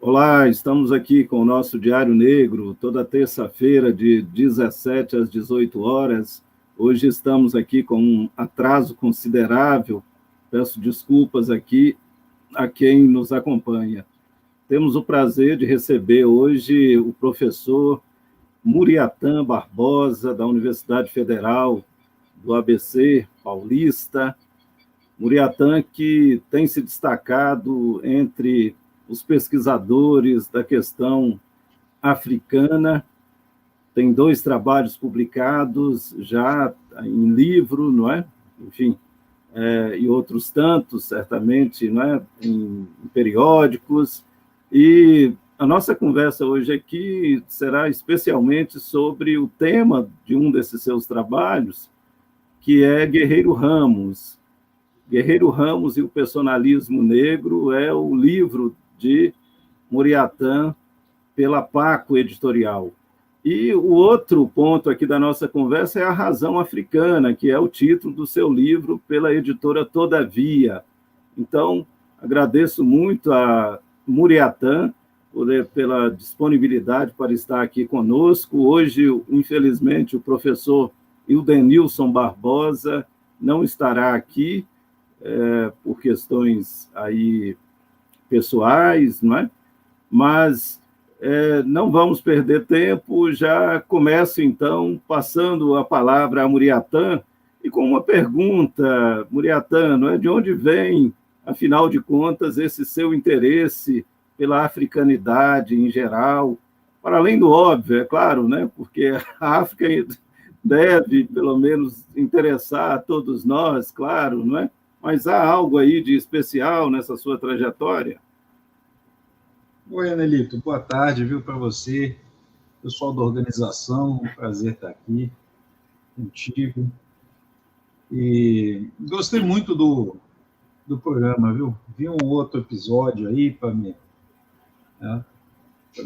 Olá, estamos aqui com o nosso Diário Negro, toda terça-feira, de 17 às 18 horas. Hoje estamos aqui com um atraso considerável. Peço desculpas aqui a quem nos acompanha. Temos o prazer de receber hoje o professor Muriatan Barbosa, da Universidade Federal do ABC Paulista. Muriatan, que tem se destacado entre os pesquisadores da questão africana, tem 2 trabalhos publicados já em livro, não é? Enfim, e outros tantos, certamente, não é? Em periódicos. E a nossa conversa hoje aqui será especialmente sobre o tema de um desses seus trabalhos, que é Guerreiro Ramos. Guerreiro Ramos e o Personalismo Negro é o livro de Muriatan pela Paco Editorial. E o outro ponto aqui da nossa conversa é a razão africana, que é o título do seu livro pela editora Todavia. Então, agradeço muito a Muriatan pela disponibilidade para estar aqui conosco. Hoje, infelizmente, o professor Ildenilson Barbosa não estará aqui, por questões aí pessoais, não é? Mas não vamos perder tempo, já começo, então, passando a palavra a Muriatan, e com uma pergunta, Muriatan, não é? De onde vem, afinal de contas, esse seu interesse pela africanidade em geral, para além do óbvio, é claro, né? Porque a África deve, pelo menos, interessar a todos nós, claro, não é? Mas há algo aí de especial nessa sua trajetória? Oi, Anelito, boa tarde, viu, para você, pessoal da organização, um prazer estar aqui contigo. E gostei muito do programa, viu? Vi um outro episódio aí para me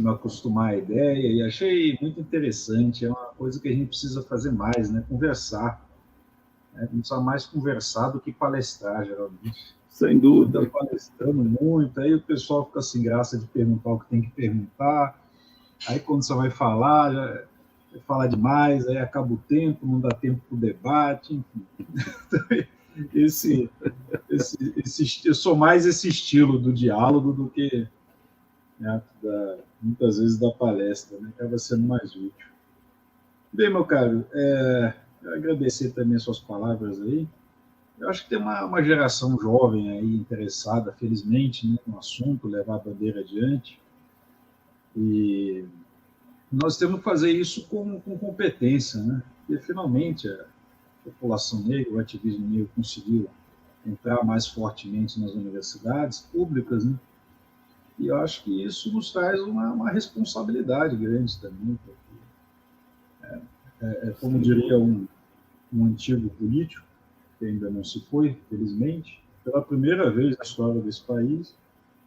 acostumar à ideia e achei muito interessante. É uma coisa que a gente precisa fazer mais, né? Conversar. A gente precisa mais conversar do que palestrar, geralmente. Sem dúvida. Está palestrando muito, aí o pessoal fica sem graça de perguntar o que tem que perguntar. Aí, quando você vai falar, já fala demais, aí acaba o tempo, não dá tempo para o debate, enfim. Eu sou mais esse estilo do diálogo do que, né, muitas vezes da palestra, né? Acaba sendo mais útil. Bem, meu caro, eu agradecer também as suas palavras aí. Eu acho que tem uma geração jovem aí interessada, felizmente, né, no assunto, levar a bandeira adiante. E nós temos que fazer isso com competência, né? Porque, finalmente, a população negra, o ativismo negro conseguiu entrar mais fortemente nas universidades públicas, né? E eu acho que isso nos traz uma responsabilidade grande também, porque, como diria um antigo político, que ainda não se foi, felizmente, pela primeira vez na história desse país,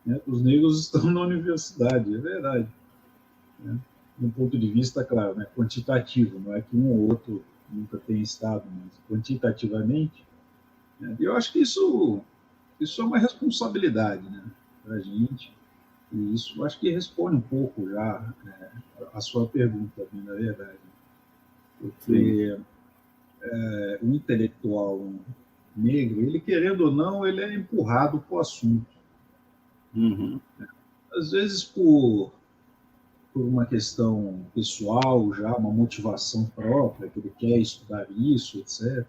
né, os negros estão na universidade, é verdade. Né? De um ponto de vista, claro, né, quantitativo, não é que um ou outro nunca tenha estado, mas quantitativamente. Né? Eu acho que isso é uma responsabilidade, né, para a gente, e isso acho que responde um pouco já a sua pergunta, na verdade. Porque o intelectual negro, ele, querendo ou não, ele é empurrado para o assunto. Uhum. Às vezes por uma questão pessoal, já uma motivação própria, que ele quer estudar isso, etc.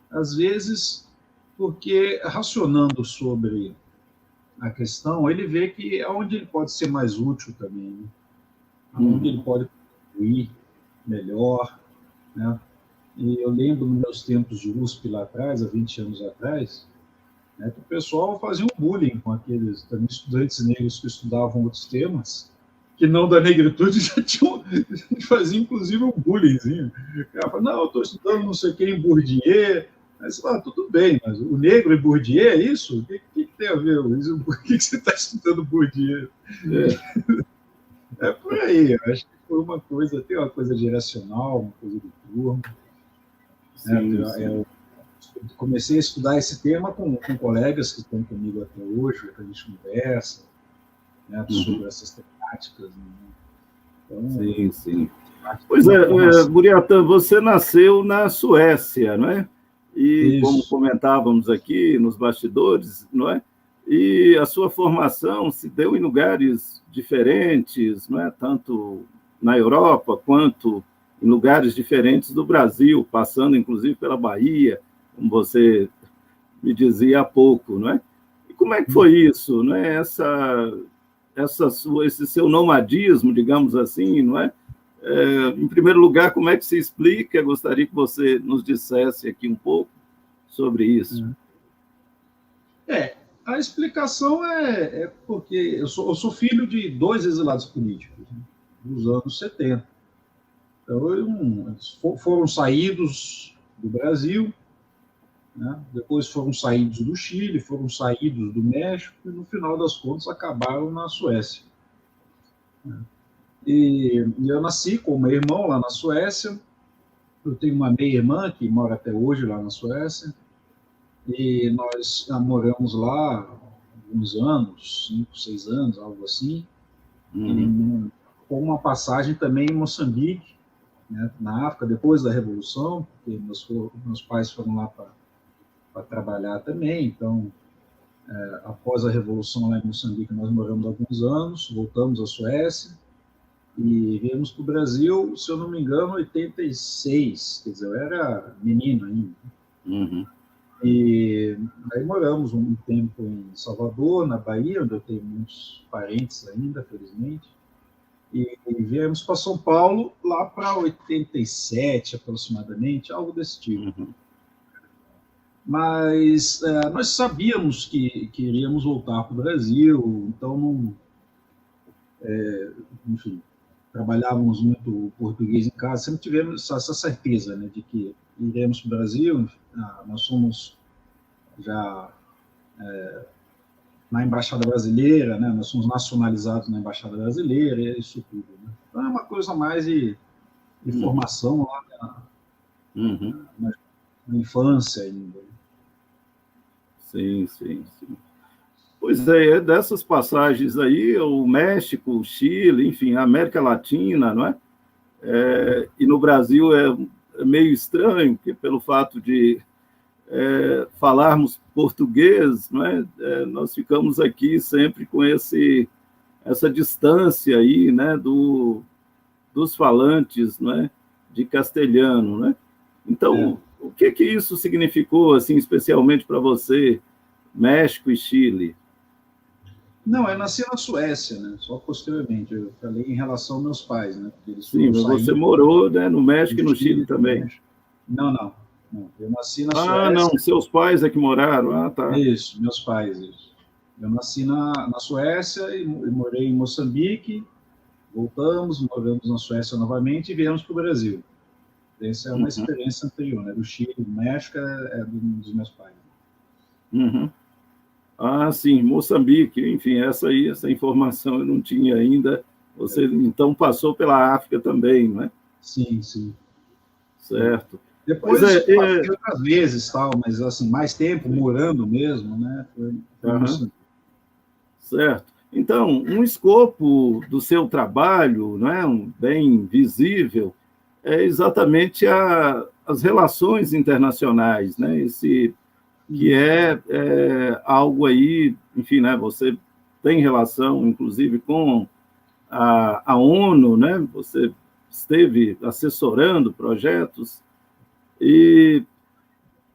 Às vezes porque, racionando sobre a questão, ele vê que é onde ele pode ser mais útil também, né? Onde ele pode contribuir melhor, né? E eu lembro nos meus tempos de USP lá atrás, há 20 anos atrás, né, que o pessoal fazia um bullying com aqueles também estudantes negros que estudavam outros temas, que não da negritude, fazia inclusive um bullyingzinho. O cara fala, não, eu estou estudando não sei quem em Bourdieu. Aí você fala, tudo bem, mas o negro e Bourdieu é isso? O que tem a ver com isso? Por que você está estudando Bourdieu? É por aí, eu acho que foi uma coisa, tem uma coisa geracional, uma coisa do turno. Sim, eu comecei a estudar esse tema com colegas que estão comigo até hoje, que a gente conversa. né, sobre essas temáticas. Né? Então, sim, sim. Pois Buratã, você nasceu na Suécia, não é? E, isso. como comentávamos aqui nos bastidores, não é? E a sua formação se deu em lugares diferentes, não é? Tanto na Europa quanto em lugares diferentes do Brasil, passando inclusive pela Bahia, como você me dizia há pouco, não é? E como é que foi isso, não é? Esse seu nomadismo, digamos assim, não é? Em primeiro lugar, como é que se explica? Eu gostaria que você nos dissesse aqui um pouco sobre isso. A explicação é porque eu sou filho de 2 exilados políticos, né, dos anos 70. Então, eles foram saídos do Brasil, né, depois foram saídos do Chile, foram saídos do México e, no final das contas, acabaram na Suécia. E eu nasci com meu irmão lá na Suécia. Eu tenho uma meia-irmã que mora até hoje lá na Suécia. E nós moramos lá alguns anos, 5, 6 anos, algo assim. Com uma passagem também em Moçambique, né, na África, depois da Revolução, porque meus pais foram lá para trabalhar também. Então, após a Revolução lá em Moçambique, nós moramos alguns anos, voltamos à Suécia e viemos para o Brasil, se eu não me engano, em 86, quer dizer, eu era menino ainda. E aí moramos um tempo em Salvador, na Bahia, onde eu tenho muitos parentes ainda, felizmente. E viemos para São Paulo lá para 87, aproximadamente, algo desse tipo. Mas nós sabíamos que iríamos voltar para o Brasil, então, enfim, trabalhávamos muito português em casa, sempre tivemos essa certeza, né, de que iremos para o Brasil. Nós somos já na Embaixada Brasileira, né, nós somos nacionalizados na Embaixada Brasileira, e isso tudo. Né? Então, é uma coisa mais de formação lá na infância ainda. Sim, sim, sim. Pois é, dessas passagens aí, o México, o Chile, enfim, a América Latina, não é? E no Brasil é meio estranho, porque pelo fato de falarmos português, não é? Nós ficamos aqui sempre com essa distância aí, né, dos falantes, não é? De castelhano, né? Então, o que isso significou, assim, especialmente para você, México e Chile? Não, eu nasci na Suécia, né? Só posteriormente. Eu falei em relação aos meus pais, né? Porque eles Sim, mas você morou, né, no México e no Chile também. Não. Eu nasci na Suécia. Ah, não, seus pais é que moraram. Ah, tá. Isso, meus pais, isso. Eu nasci na Suécia e morei em Moçambique, voltamos, moramos na Suécia novamente e viemos para o Brasil. Essa é uma experiência anterior, né? Do Chile, do México, é dos meus pais. Ah, sim, Moçambique, enfim, essa informação eu não tinha ainda. Você, então, passou pela África também, não é? Sim, sim. Certo. Depois passei outras vezes, tal, mas assim, mais tempo morando mesmo, né? Foi certo. Então, um escopo do seu trabalho, não é, bem visível, é exatamente as relações internacionais, né? Que é algo aí, enfim, né? Você tem relação, inclusive, com a ONU, né? Você esteve assessorando projetos e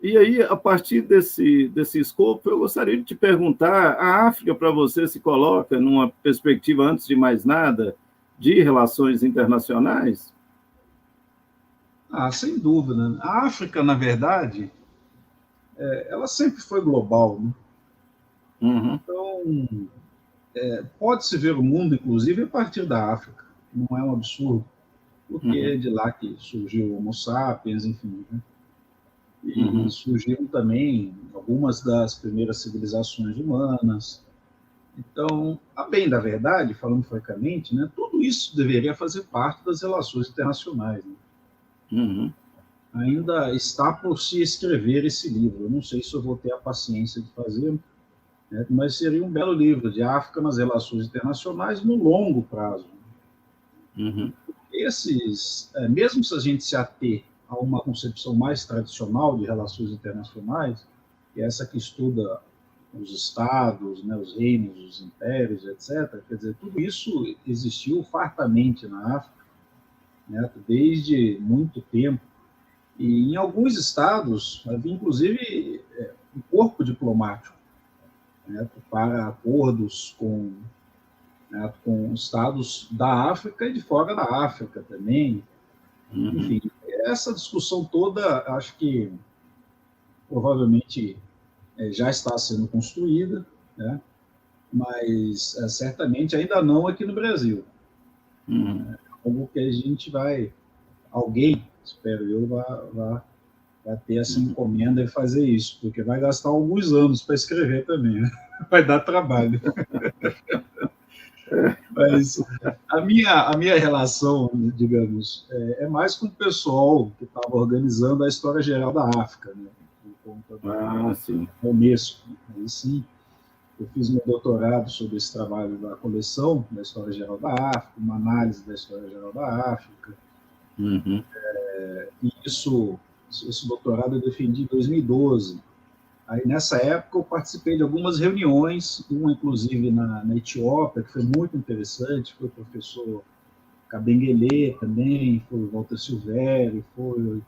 aí, a partir desse escopo, eu gostaria de te perguntar, a África, para você, se coloca numa perspectiva, antes de mais nada, de relações internacionais? Sem dúvida. A África, na verdade, ela sempre foi global, né? Então, pode-se ver o mundo, inclusive, a partir da África. Não é um absurdo, porque é de lá que surgiu o Homo sapiens, enfim, né? E surgiram também algumas das primeiras civilizações humanas. Então, a bem da verdade, falando francamente, né, tudo isso deveria fazer parte das relações internacionais. Né? Ainda está por se escrever esse livro. Eu não sei se eu vou ter a paciência de fazer, né? Mas seria um belo livro de África nas relações internacionais no longo prazo. Uhum. Mesmo se a gente se ater a uma concepção mais tradicional de relações internacionais, que é essa que estuda os estados, né, os reinos, os impérios, etc., quer dizer, tudo isso existiu fartamente na África, né, desde muito tempo. E em alguns estados havia, inclusive, um corpo diplomático, né, para acordos né, com estados da África e de fora da África também. Uhum. Enfim, essa discussão toda, acho que provavelmente já está sendo construída, né, mas certamente ainda não aqui no Brasil. Uhum. Como que a gente alguém, espero eu, vai ter essa encomenda e fazer isso, porque vai gastar alguns anos para escrever também, né? Vai dar trabalho. Mas a minha relação, digamos, é mais com o pessoal que estava organizando a história geral da África, né? Por conta Ah, sim. da Unesco. Aí sim, eu fiz meu doutorado sobre esse trabalho da coleção da História Geral da África, uma análise da História Geral da África. Uhum. E esse doutorado eu defendi em 2012. Aí, nessa época, eu participei de algumas reuniões, uma, inclusive, na Etiópia, que foi muito interessante, foi o professor Kabengele também, foi o Walter Silvério, foi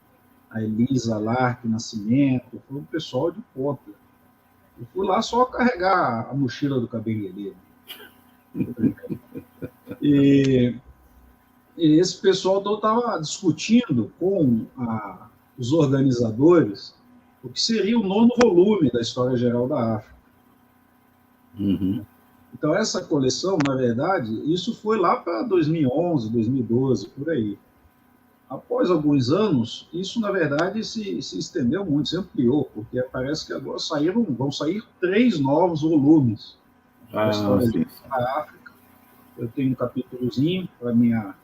a Elisa Lark Nascimento, foi um pessoal de ponta. Eu fui lá só carregar a mochila do Kabengele. E esse pessoal todo estava discutindo com os organizadores o que seria o 9º volume da História Geral da África. Uhum. Então, essa coleção, na verdade, isso foi lá para 2011, 2012, por aí. Após alguns anos, isso, na verdade, se estendeu muito, se ampliou, porque parece que agora vão sair 3 novos volumes da Ah, História sim. Geral da África. Eu tenho um capítulozinho para minha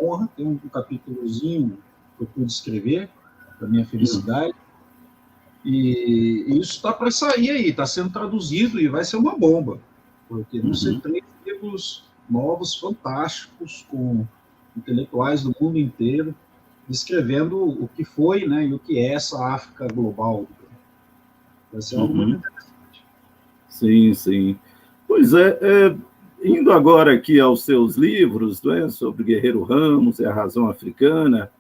honra, tem um capítulozinho que eu pude escrever, para minha felicidade, e isso está para sair aí, está sendo traduzido e vai ser uma bomba, porque vão ser 3 livros novos, fantásticos, com intelectuais do mundo inteiro, descrevendo o que foi, né, e o que é essa África global. Vai ser algo muito interessante. Sim, sim. Pois indo agora aqui aos seus livros, né, sobre Guerreiro Ramos e a Razão Africana,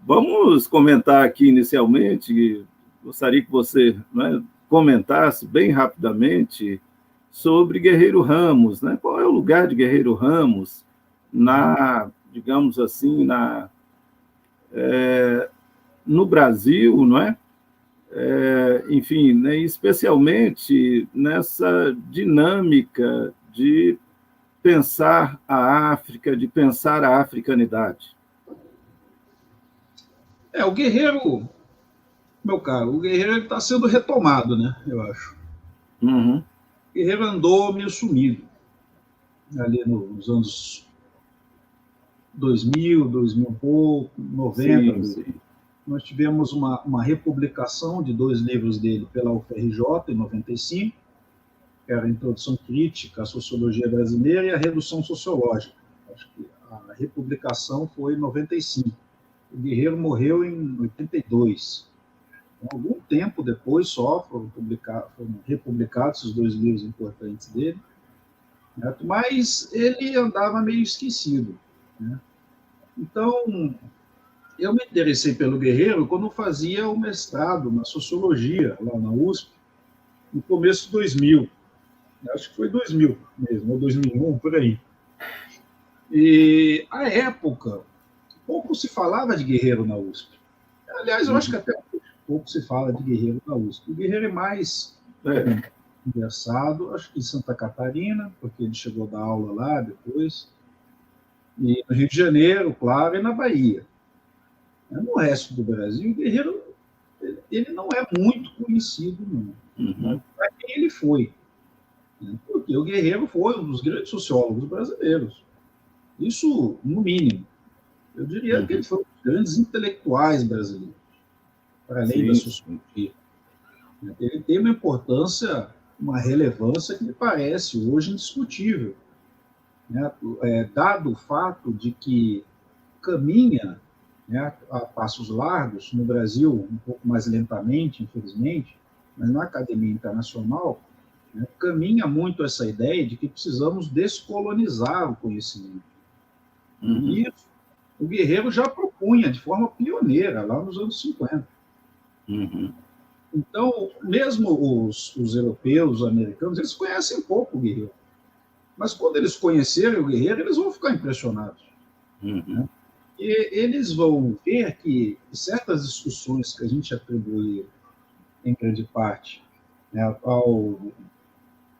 vamos comentar aqui inicialmente, gostaria que você, né, comentasse bem rapidamente sobre Guerreiro Ramos, né? Qual é o lugar de Guerreiro Ramos digamos assim, no Brasil, não é? Enfim, né, especialmente nessa dinâmica de pensar a África, de pensar a africanidade. O Guerreiro, meu caro, o Guerreiro está sendo retomado, né, eu acho. Uhum. O Guerreiro andou meio sumido, ali nos anos 2000 e pouco, 90. Sim, sim. Nós tivemos uma republicação de 2 livros dele pela UFRJ, em 95, que era a Introdução Crítica à Sociologia Brasileira e a Redução Sociológica. Acho que a republicação foi em 95. O Guerreiro morreu em 82. Então, algum tempo depois só foram republicados os 2 livros importantes dele, né? Mas ele andava meio esquecido, né? Então, eu me interessei pelo Guerreiro quando fazia o mestrado na Sociologia, lá na USP, no começo de 2000. Acho que foi 2000 mesmo, ou 2001, por aí. E, à época, pouco se falava de Guerreiro na USP. Aliás, eu acho que até pouco se fala de Guerreiro na USP. O Guerreiro é mais conversado, acho que em Santa Catarina, porque ele chegou a dar aula lá depois, e no Rio de Janeiro, claro, e na Bahia. No resto do Brasil, o Guerreiro ele não é muito conhecido, não. Uhum. Para quem ele foi. Porque o Guerreiro foi um dos grandes sociólogos brasileiros. Isso, no mínimo. Eu diria que ele foi um dos grandes intelectuais brasileiros, para além da sociologia. Ele tem uma importância uma relevância que me parece hoje indiscutível, né? Dado o fato de que caminha, né, a passos largos, no Brasil um pouco mais lentamente, infelizmente, mas na academia internacional, né, caminha muito essa ideia de que precisamos descolonizar o conhecimento. E isso o Guerreiro já propunha de forma pioneira, lá nos anos 50. Então, mesmo os europeus, os americanos, eles conhecem pouco o Guerreiro. Mas quando eles conhecerem o Guerreiro, eles vão ficar impressionados. Né? E eles vão ver que certas discussões que a gente atribui, em grande parte, né, ao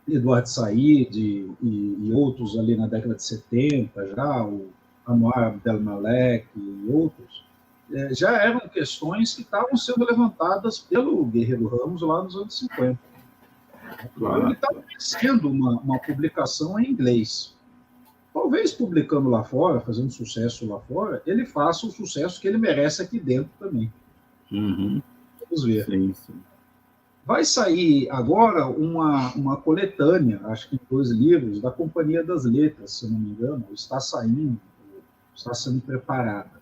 Eduardo Said e outros ali na década de 70, já, o Anwar Abdelmalek e outros, já eram questões que estavam sendo levantadas pelo Guerreiro Ramos lá nos anos 50. Claro. Ele estava crescendo uma publicação em inglês. Talvez publicando lá fora, fazendo sucesso lá fora, ele faça o sucesso que ele merece aqui dentro também. Vamos ver. Sim, sim. Vai sair agora uma coletânea, acho que 2 livros, da Companhia das Letras, se não me engano, está saindo, está sendo preparada.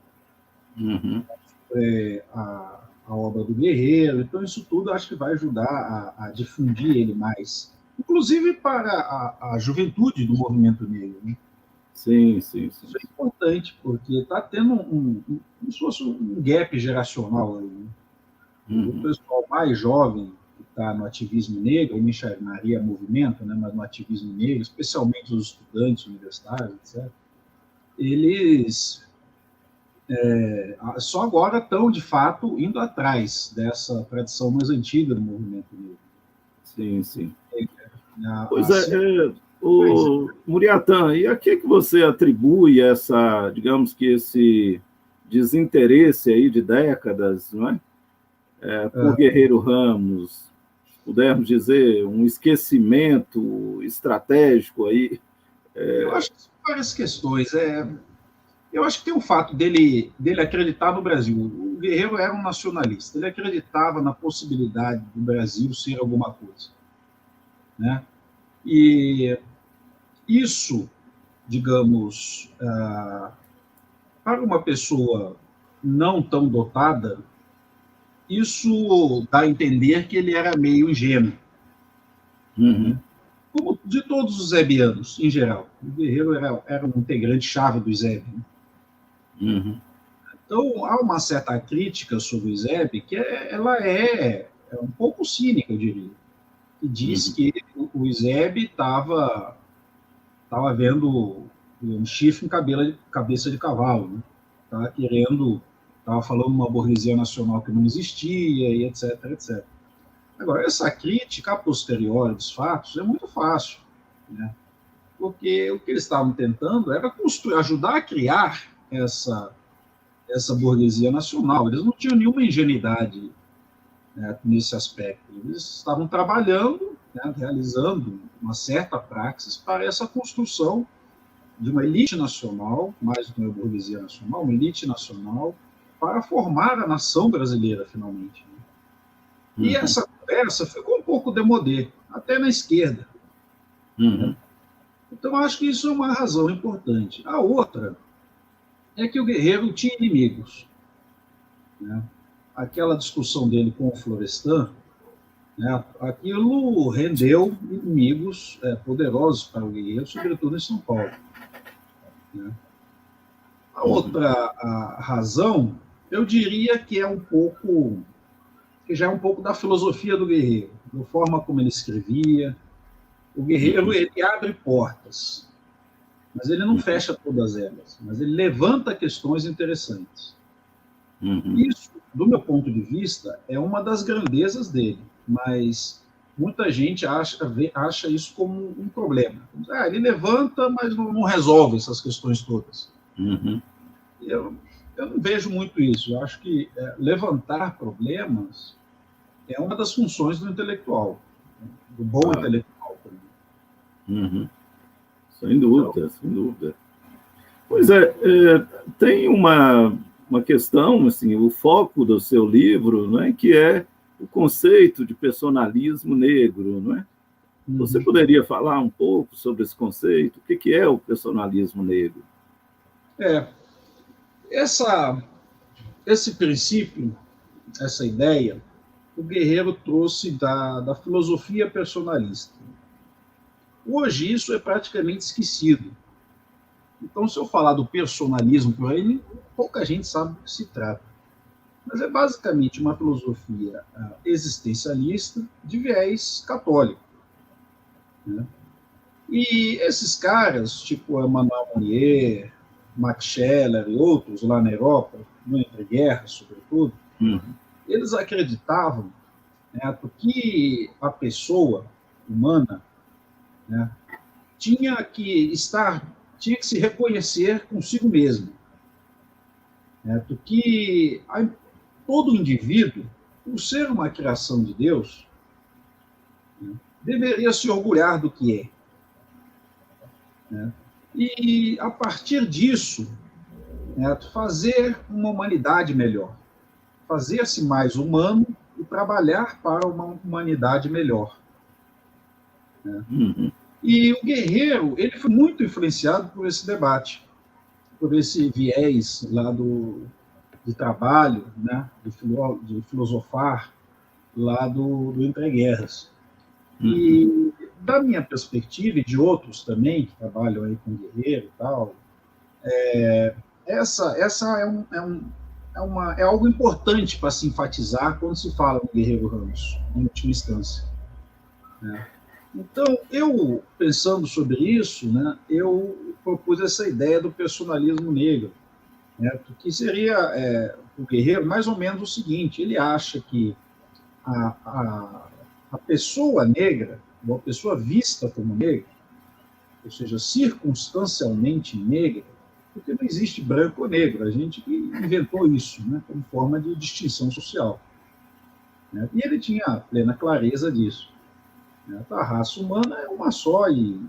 A obra do Guerreiro, então isso tudo acho que vai ajudar a difundir ele mais, inclusive para a juventude do movimento negro, né? Sim. Isso é importante, porque está tendo como se fosse um gap geracional aí, né? O pessoal mais jovem que está no ativismo negro, eu me chamaria movimento, né, mas no ativismo negro, especialmente os estudantes universitários, etc., eles só agora estão, de fato, indo atrás dessa tradição mais antiga do movimento negro. Sim. Pois o Muriatã, e a que você atribui essa, digamos que esse desinteresse aí de décadas, não é? Por Guerreiro Ramos, pudermos dizer, um esquecimento estratégico aí? Eu acho que são várias questões. Eu acho que tem o fato dele acreditar no Brasil. O Guerreiro era um nacionalista, ele acreditava na possibilidade do Brasil ser alguma coisa, né? E isso, digamos, para uma pessoa não tão dotada, isso dá a entender que ele era meio ingênuo. Como de todos os zebianos, em geral. O Guerreiro era um integrante-chave do Zeb. Então, há uma certa crítica sobre o Zeb que ela é um pouco cínica, eu diria. Que diz que o Zeb estava vendo um chifre em cabeça de cavalo, né? Estava falando uma burguesia nacional que não existia, e etc, etc. Agora, essa crítica a posteriori dos fatos é muito fácil, né? Porque o que eles estavam tentando era ajudar a criar essa burguesia nacional. Eles não tinham nenhuma ingenuidade, né, nesse aspecto. Eles estavam trabalhando, né, realizando uma certa praxis para essa construção de uma elite nacional, mais do que uma burguesia nacional, uma elite nacional, para formar a nação brasileira, finalmente. E essa conversa ficou um pouco demodê, até na esquerda. Então, acho que isso é uma razão importante. A outra é que o Guerreiro tinha inimigos, né? Aquela discussão dele com o Florestan, né, aquilo rendeu inimigos poderosos para o Guerreiro, sobretudo em São Paulo, né? A outra razão, eu diria que já é um pouco da filosofia do Guerreiro, da forma como ele escrevia. O Guerreiro, ele abre portas, mas ele não fecha todas elas, mas ele levanta questões interessantes. Isso, do meu ponto de vista, é uma das grandezas dele, mas muita gente acha isso como um problema. Ele levanta, mas não resolve essas questões todas. Eu não vejo muito isso. Eu acho que levantar problemas é uma das funções do intelectual, do bom intelectual. Sem dúvida, sem dúvida. Pois tem uma questão, assim, o foco do seu livro, não é, que é o conceito de personalismo negro, não é? Você poderia falar um pouco sobre esse conceito? O que é o personalismo negro? Esse princípio, essa ideia, o Guerreiro trouxe da filosofia personalista. Hoje isso é praticamente esquecido. Então, se eu falar do personalismo por aí, pouca gente sabe do que se trata. Mas é basicamente uma filosofia existencialista de viés católico, né? E esses caras, tipo Emmanuel Mounier, Max Scheler e outros lá na Europa, no Entre Guerras, sobretudo, eles acreditavam, né, que a pessoa humana, né, tinha que se reconhecer consigo mesmo, né, que todo indivíduo, por ser uma criação de Deus, né, deveria se orgulhar do que é, né, e a partir disso, né, fazer uma humanidade melhor, fazer-se mais humano e trabalhar para uma humanidade melhor, né? E o Guerreiro, ele foi muito influenciado por esse debate, por esse viés lá de trabalho, né, de filosofar lá do Entre Guerras. E da minha perspectiva e de outros também que trabalham aí com Guerreiro e tal, essa é algo importante para se enfatizar quando se fala no Guerreiro Ramos, em última instância, né? Então, eu, pensando sobre isso, né, eu propus essa ideia do personalismo negro, né, que seria o Guerreiro mais ou menos o seguinte: ele acha que a pessoa negra, ou a pessoa vista como negra, ou seja, circunstancialmente negra, porque não existe branco ou negro, a gente que inventou isso, né, como forma de distinção social, né, e ele tinha plena clareza disso. A raça humana é uma só e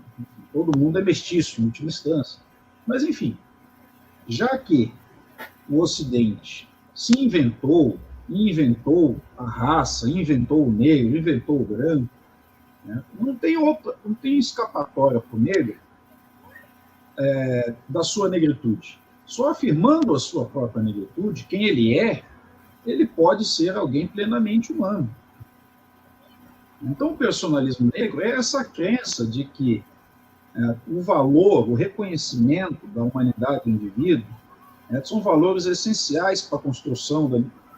todo mundo é mestiço, em última instância. Mas, enfim, já que o Ocidente se inventou a raça, inventou o negro, inventou o branco, né, não tem escapatória para o negro da sua negritude. Só afirmando a sua própria negritude, quem ele é, ele pode ser alguém plenamente humano. Então, o personalismo negro é essa crença de que o valor, o reconhecimento da humanidade do indivíduo são valores essenciais para a construção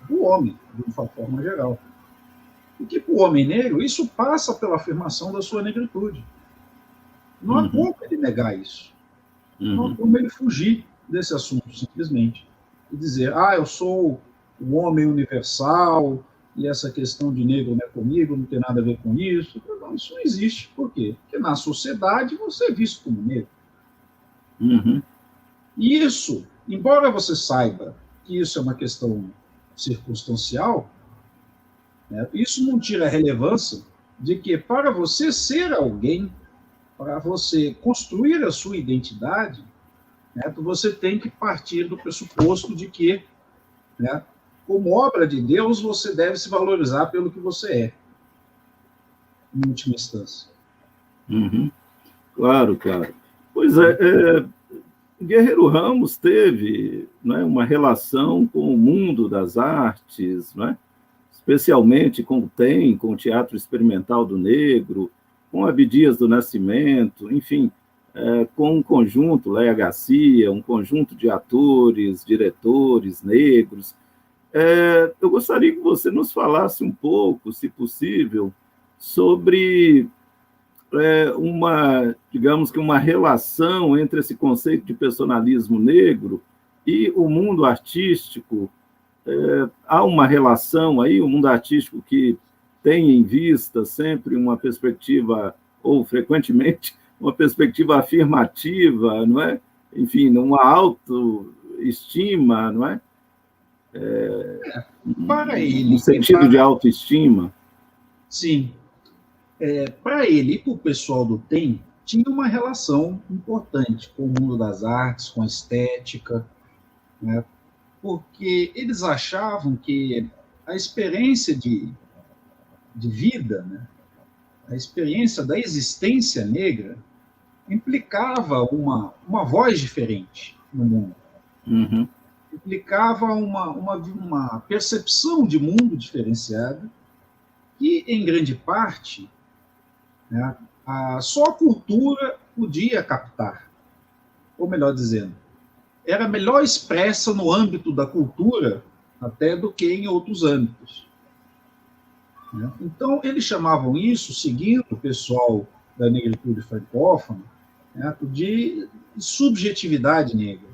do homem, de uma forma geral. E que, para o homem negro, isso passa pela afirmação da sua negritude. Não há como ele negar isso. Não há como ele fugir desse assunto, simplesmente. E dizer, eu sou o homem universal, e essa questão de negro não é comigo, não tem nada a ver com isso. Não, isso não existe. Por quê? Porque na sociedade você é visto como negro. E isso, embora você saiba que isso é uma questão circunstancial, né, isso não tira a relevância de que para você ser alguém, para você construir a sua identidade, né, você tem que partir do pressuposto de que, né, como obra de Deus, você deve se valorizar pelo que você é, em última instância. Claro, claro. Pois Guerreiro Ramos teve, né, uma relação com o mundo das artes, né, especialmente com o Teatro Experimental do Negro, com Abdias do Nascimento, enfim, com um conjunto, Léa Garcia, um conjunto de atores, diretores negros. Eu gostaria que você nos falasse um pouco, se possível, sobre digamos que uma relação entre esse conceito de personalismo negro e o mundo artístico. Há uma relação aí, o mundo artístico que tem em vista sempre uma perspectiva, ou frequentemente, uma perspectiva afirmativa, não é? Enfim, uma autoestima, não é? Para ele, no sentido de autoestima. Sim. Para ele e para o pessoal do TEM, tinha uma relação importante com o mundo das artes, com a estética, né? Porque eles achavam que a experiência de vida, né, a experiência da existência negra implicava uma voz diferente no mundo. Uhum. Implicava uma percepção de mundo diferenciada que, em grande parte, né, só a cultura podia captar. Ou melhor dizendo, era melhor expressa no âmbito da cultura até do que em outros âmbitos. Né? Então, eles chamavam isso, seguindo o pessoal da negritude francófona, né, de subjetividade negra,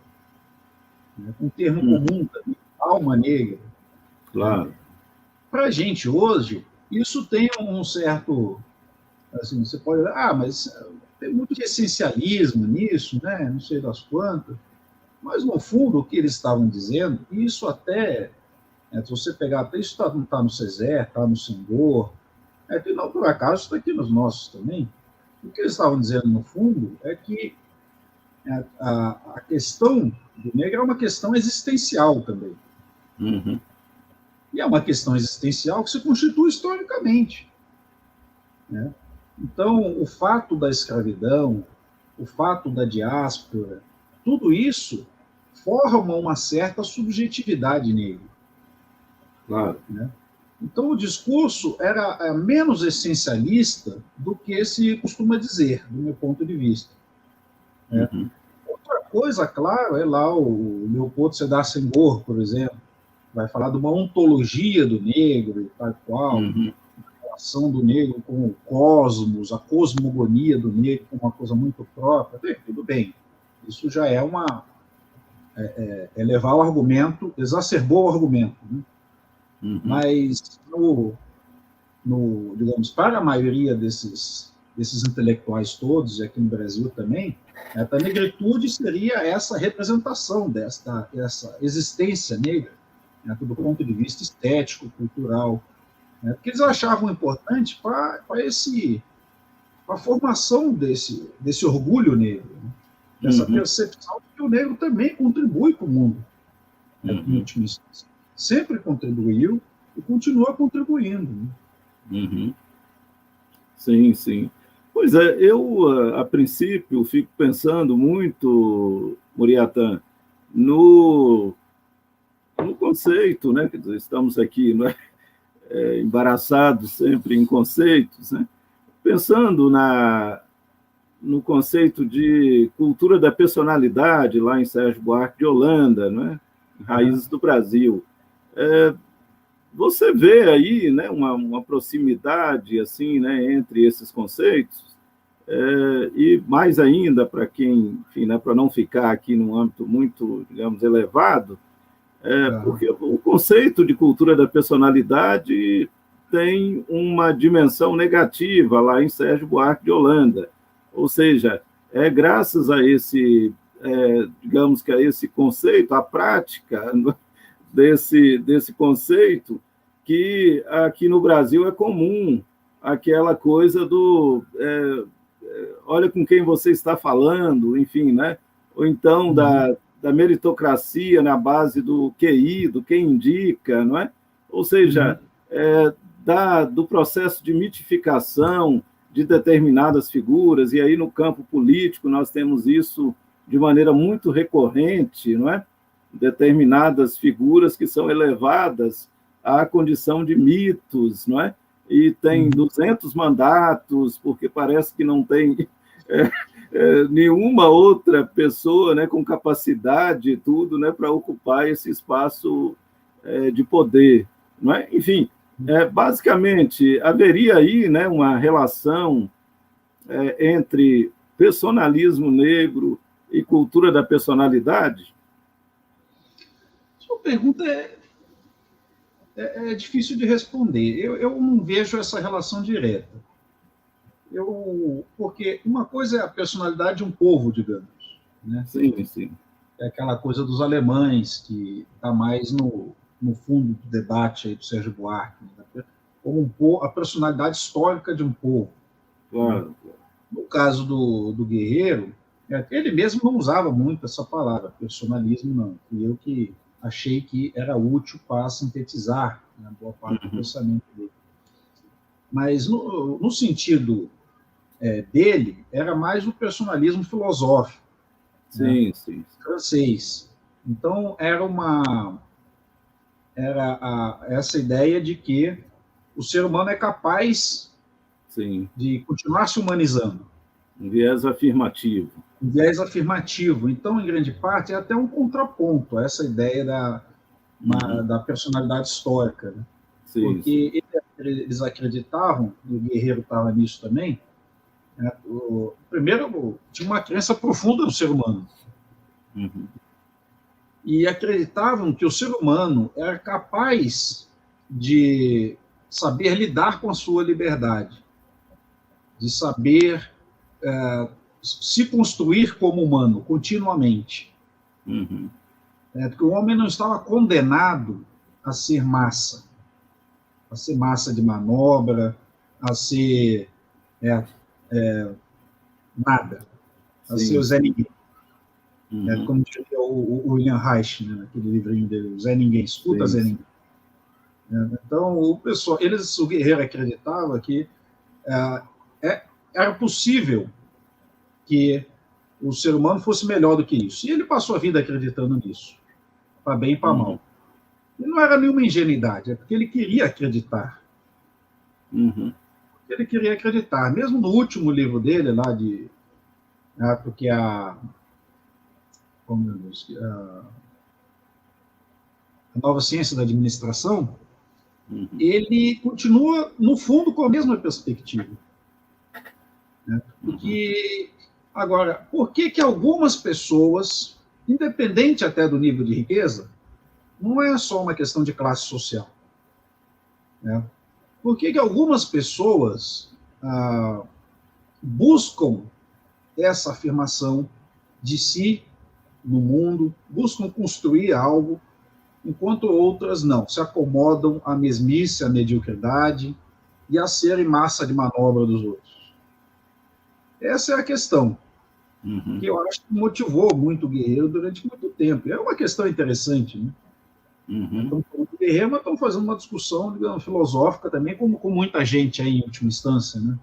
né, um termo comum também, alma negra. Claro. Para a gente hoje, isso tem um certo... Assim, você pode olhar, mas tem muito de essencialismo nisso, né? Não sei das quantas. Mas, no fundo, o que eles estavam dizendo, isso até, se você pegar, até isso não está no César, está no Senghor, que não por acaso está aqui nos nossos também. O que eles estavam dizendo, no fundo, é que a questão do negro é uma questão existencial também. Uhum. E é uma questão existencial que se constitui historicamente. Né? Então, o fato da escravidão, o fato da diáspora, tudo isso forma uma certa subjetividade negra. Claro. Né? Então, o discurso era menos essencialista do que se costuma dizer, do meu ponto de vista. Uhum. Outra coisa, claro, é lá o Leopoldo Sédar Senghor, por exemplo, vai falar de uma ontologia do negro e tal qual, a relação do negro com o cosmos, a cosmogonia do negro como uma coisa muito própria. Bem, tudo bem, isso já é levar o argumento, exacerbou o argumento, né? Mas, digamos, para a maioria desses intelectuais todos, e aqui no Brasil também, a negritude seria essa representação dessa existência negra, né, do ponto de vista estético, cultural, né, porque eles achavam importante para a formação desse orgulho negro, né, dessa percepção de que o negro também contribui com o mundo, né, em última instância. Sempre contribuiu e continua contribuindo. Né? Sim, sim. Pois é, eu, a princípio, fico pensando muito, Muriatã, no conceito, né? Quer dizer, estamos aqui, não é? Embaraçados sempre em conceitos, né? Pensando no conceito de cultura da personalidade, lá em Sérgio Buarque de Holanda, não é? Raízes do Brasil. Você vê aí, né, uma proximidade assim, né, entre esses conceitos, e mais ainda para quem, enfim, né, para não ficar aqui num âmbito muito, digamos, elevado, porque o conceito de cultura da personalidade tem uma dimensão negativa lá em Sérgio Buarque de Holanda, ou seja, graças a esse, digamos que a esse conceito, a prática desse conceito, que aqui no Brasil é comum, aquela coisa do olha com quem você está falando, enfim, né? Ou então da meritocracia na base do QI, do quem indica, não é? Ou seja, do processo de mitificação de determinadas figuras, e aí no campo político nós temos isso de maneira muito recorrente, não é? Determinadas figuras que são elevadas à condição de mitos, não é? E tem 200 mandatos, porque parece que não tem nenhuma outra pessoa, né, com capacidade e tudo, né, para ocupar esse espaço de poder, não é? Enfim, basicamente, haveria aí, né, uma relação entre personalismo negro e cultura da personalidade? Sua pergunta é difícil de responder. Eu não vejo essa relação direta. Porque uma coisa é a personalidade de um povo, digamos. Né? Sim, sim. É aquela coisa dos alemães, que está mais no fundo do debate aí do Sérgio Buarque, né? Como a personalidade histórica de um povo. Claro. No caso do Guerreiro, ele mesmo não usava muito essa palavra, personalismo, não. E eu que achei que era útil para sintetizar, né, boa parte do pensamento dele. mas no sentido dele, era mais o personalismo filosófico, Sim, né, sim. francês. Então, essa ideia de que o ser humano é capaz Sim. de continuar se humanizando. Um viés afirmativo. Um viés afirmativo. Então, em grande parte, é até um contraponto a essa ideia da personalidade histórica. Né? Sim, sim. Porque eles acreditavam, e o Guerreiro estava nisso também, né? Primeiro, tinha uma crença profunda no ser humano. Uhum. E acreditavam que o ser humano era capaz de saber lidar com a sua liberdade, de saber se construir como humano continuamente. Uhum. Porque o homem não estava condenado a ser massa de manobra, a ser nada, a ser o Sim. Zé Ninguém. Uhum. Como diria o William Reich, né, naquele livrinho dele, o Zé Ninguém, escuta Sim, Zé sim. Ninguém. Então, o Guerreiro acreditava que era possível que o ser humano fosse melhor do que isso. E ele passou a vida acreditando nisso, para bem e para Uhum. mal. E não era nenhuma ingenuidade, é porque ele queria acreditar. Uhum. Ele queria acreditar. Mesmo no último livro dele, lá porque a Nova Ciência da Administração, Uhum. ele continua, no fundo, com a mesma perspectiva. Né? Porque, agora, por que algumas pessoas, independente até do nível de riqueza, não é só uma questão de classe social. Né? Por que algumas pessoas buscam essa afirmação de si no mundo, buscam construir algo, enquanto outras não, se acomodam à mesmice, à mediocridade e a serem massa de manobra dos outros? Essa é a questão que eu acho que motivou muito o Guerreiro durante muito tempo. É uma questão interessante, né? Estamos falando do Guerreiro, mas estamos fazendo uma discussão, digamos, filosófica também, como com muita gente aí, em última instância, né?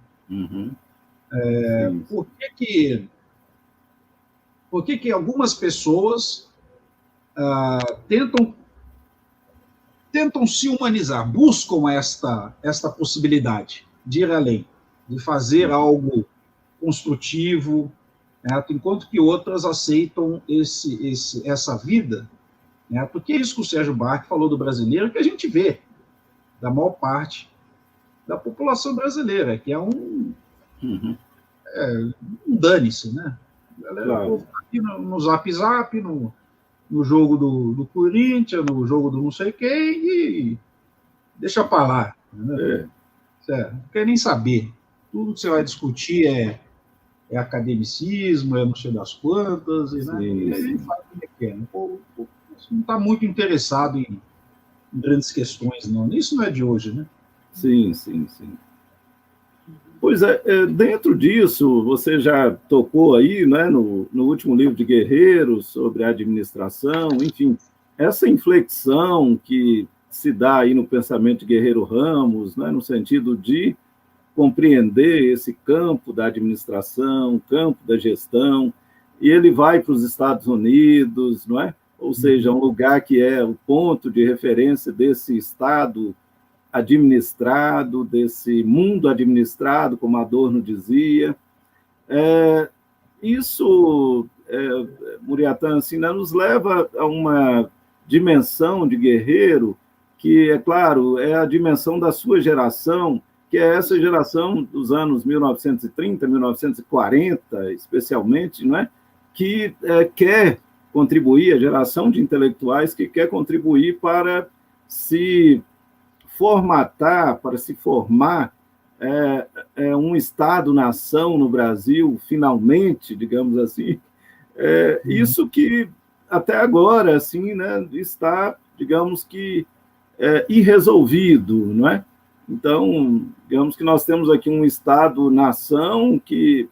Por que algumas pessoas tentam se humanizar, buscam esta possibilidade de ir além, de fazer algo construtivo, né? Enquanto que outras aceitam essa vida, né? Porque é isso que o Sérgio Buarque falou do brasileiro, que a gente vê da maior parte da população brasileira, que é um dane-se, né? Galera, claro. O povo tá aqui no Zap Zap, no jogo do Corinthians, no jogo do não sei quem, e deixa para lá. Né? Não quer nem saber. Tudo que você vai discutir é academicismo, é não sei das quantas, e, né? E a gente sabe o que é. O povo não está muito interessado em grandes questões, não. Isso não é de hoje, né? Sim, sim, sim. Pois é, dentro disso, você já tocou aí, né, no último livro de Guerreiro, sobre a administração, enfim, essa inflexão que se dá aí no pensamento de Guerreiro Ramos, né, no sentido de compreender esse campo da administração, campo da gestão, e ele vai para os Estados Unidos, não é? Ou seja, um lugar que é o ponto de referência desse Estado administrado, desse mundo administrado, como Adorno dizia. Isso, Muriatã, assim, nos leva a uma dimensão de Guerreiro que, é claro, é a dimensão da sua geração, que é essa geração dos anos 1930, 1940, especialmente, não é? Que quer contribuir, a geração de intelectuais que quer contribuir para se formatar, para se formar um Estado-nação no Brasil, finalmente, digamos assim. Isso que, até agora, assim, né, está, digamos que, irresolvido, não é? Então, digamos que nós temos aqui um Estado-nação que,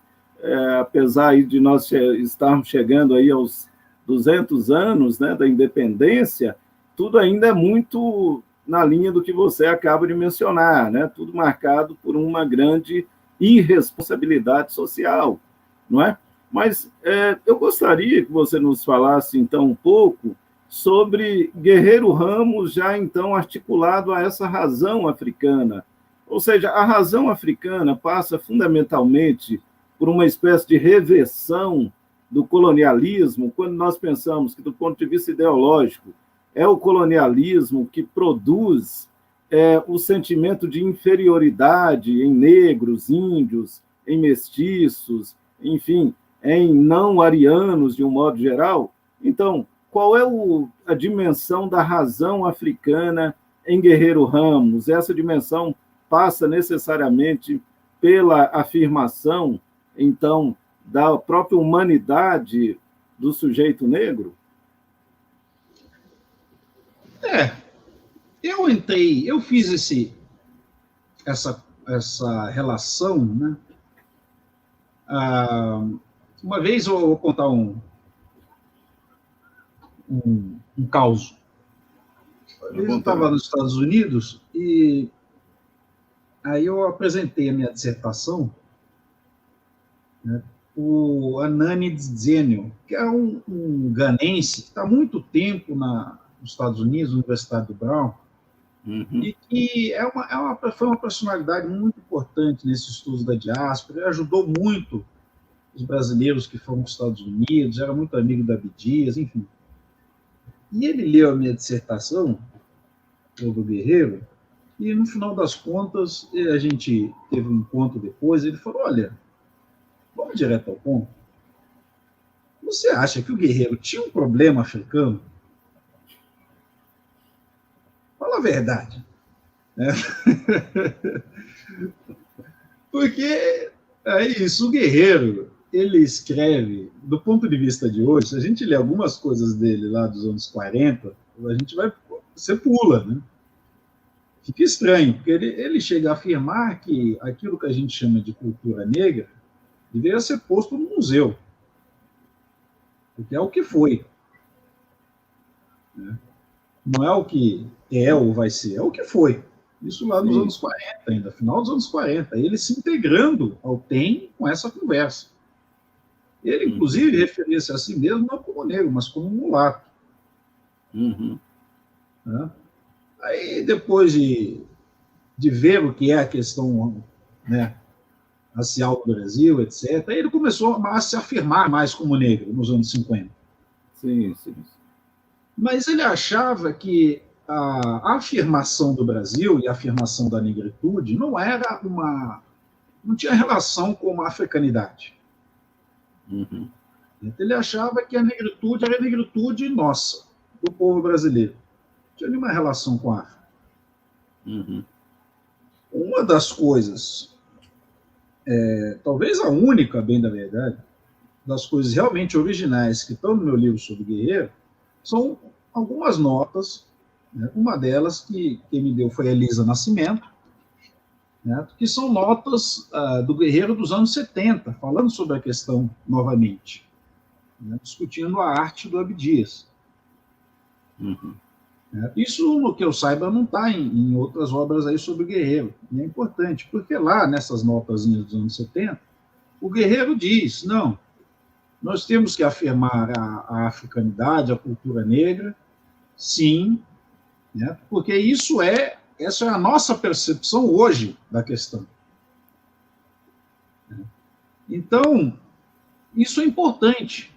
apesar de nós estarmos chegando aí aos 200 anos, né, da independência, tudo ainda é muito na linha do que você acaba de mencionar, né? Tudo marcado por uma grande irresponsabilidade social, não é? Mas eu gostaria que você nos falasse, então, um pouco sobre Guerreiro Ramos, já então articulado a essa razão africana. Ou seja, a razão africana passa fundamentalmente por uma espécie de reversão do colonialismo, quando nós pensamos que, do ponto de vista ideológico, é o colonialismo que produz o sentimento de inferioridade em negros, índios, em mestiços, enfim, em não-arianos, de um modo geral. Então, qual é a dimensão da razão africana em Guerreiro Ramos? Essa dimensão passa necessariamente pela afirmação, então, da própria humanidade do sujeito negro? Eu fiz essa relação, né? Uma vez eu vou contar um caos. Eu estava nos Estados Unidos e aí eu apresentei a minha dissertação, né, o Anani Zenio, que é um ganense que está há muito tempo nos Estados Unidos, na Universidade do Brown, e que foi uma personalidade muito importante nesse estudo da diáspora. Ele ajudou muito os brasileiros que foram para os Estados Unidos, era muito amigo da Abdias, enfim. E ele leu a minha dissertação, do Guerreiro, e no final das contas, a gente teve um encontro depois, ele falou, olha, vamos direto ao ponto. Você acha que o Guerreiro tinha um problema africano? Fala a verdade. Porque é isso, o Guerreiro, ele escreve, do ponto de vista de hoje, se a gente lê algumas coisas dele lá dos anos 40, você pula, né? Fica estranho, porque ele chega a afirmar que aquilo que a gente chama de cultura negra deveria ser posto no museu, porque é o que foi, né? Não é o que é ou vai ser, é o que foi. Isso lá nos anos 40 ainda, final dos anos 40, ele se integrando ao TEM com essa conversa. Ele, inclusive, referia-se a si mesmo não como negro, mas como mulato. Né? Aí, depois de ver o que é a questão, né, racial do Brasil, etc., ele começou a se afirmar mais como negro nos anos 50. Sim. Mas ele achava que a afirmação do Brasil e a afirmação da negritude não tinha relação com a africanidade. Ele achava que a negritude era a negritude nossa, do povo brasileiro. Não tinha nenhuma relação com a África. Uma das coisas, talvez a única, bem da verdade, das coisas realmente originais que estão no meu livro sobre Guerreiro, são algumas notas, né? Uma delas que quem me deu foi a Elisa Nascimento, né? Que são notas do Guerreiro dos anos 70, falando sobre a questão novamente, né? Discutindo a arte do Abdias. Isso, no que eu saiba, não está em outras obras aí sobre o Guerreiro. E é importante, porque lá, nessas notazinhas dos anos 70, o Guerreiro diz, não, nós temos que afirmar a africanidade, a cultura negra, sim, né? Porque essa é a nossa percepção hoje da questão. Então, isso é importante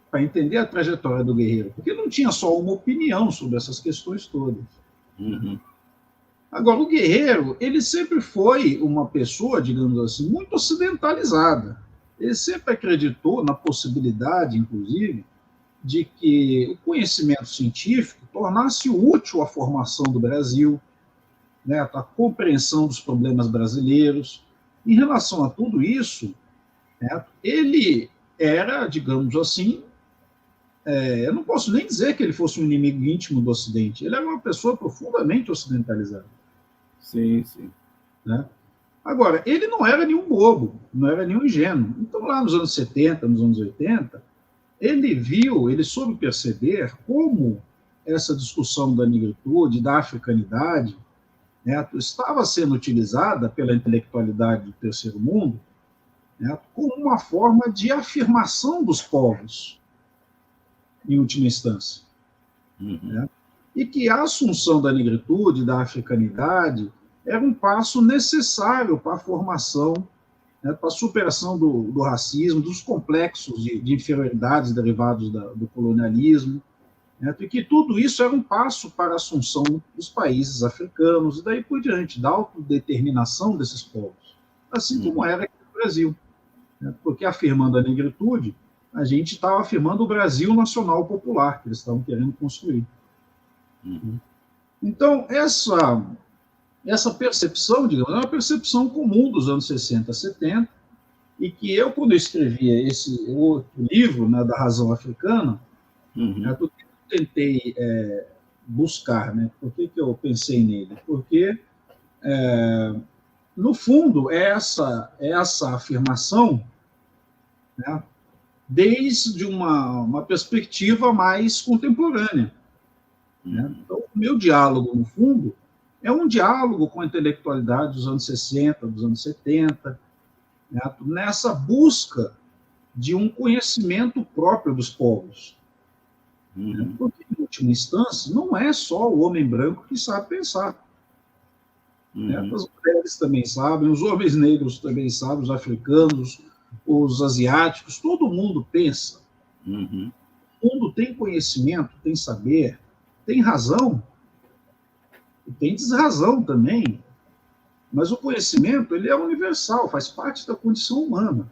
para entender a trajetória do Guerreiro, porque não tinha só uma opinião sobre essas questões todas. Agora, o Guerreiro, ele sempre foi uma pessoa, digamos assim, muito ocidentalizada. Ele sempre acreditou na possibilidade, inclusive, de que o conhecimento científico tornasse útil a formação do Brasil, né, a compreensão dos problemas brasileiros. Em relação a tudo isso, né, ele era, digamos assim, eu não posso nem dizer que ele fosse um inimigo íntimo do Ocidente, ele era uma pessoa profundamente ocidentalizada. Sim. Né? Agora, ele não era nenhum bobo, não era nenhum ingênuo. Então, lá nos anos 70, nos anos 80, ele soube perceber como essa discussão da negritude, da africanidade, né, estava sendo utilizada pela intelectualidade do terceiro mundo, né, como uma forma de afirmação dos povos, em última instância. Né? E que a assunção da negritude, da africanidade, era um passo necessário para a formação, né, para a superação do racismo, dos complexos de inferioridades derivados do colonialismo, né, e que tudo isso era um passo para a assunção dos países africanos e daí por diante, da autodeterminação desses povos, assim como era aqui no Brasil. Né, porque afirmando a negritude, a gente estava afirmando o Brasil nacional popular, que eles estavam querendo construir. Então, essa percepção, digamos, é uma percepção comum dos anos 60, 70, e que eu, quando eu escrevia esse outro livro, né, da razão africana, né, eu tentei buscar, né, por que eu pensei nele? Porque, no fundo, é essa afirmação, né, desde uma perspectiva mais contemporânea. Né? Então, o meu diálogo, no fundo, é um diálogo com a intelectualidade dos anos 60, dos anos 70, né? Nessa busca de um conhecimento próprio dos povos. Né? Porque, em última instância, não é só o homem branco que sabe pensar. Né? As mulheres também sabem, os homens negros também sabem, os africanos, os asiáticos, todo mundo pensa. O mundo tem conhecimento, tem saber, tem razão, e tem desrazão também, mas o conhecimento ele é universal, faz parte da condição humana.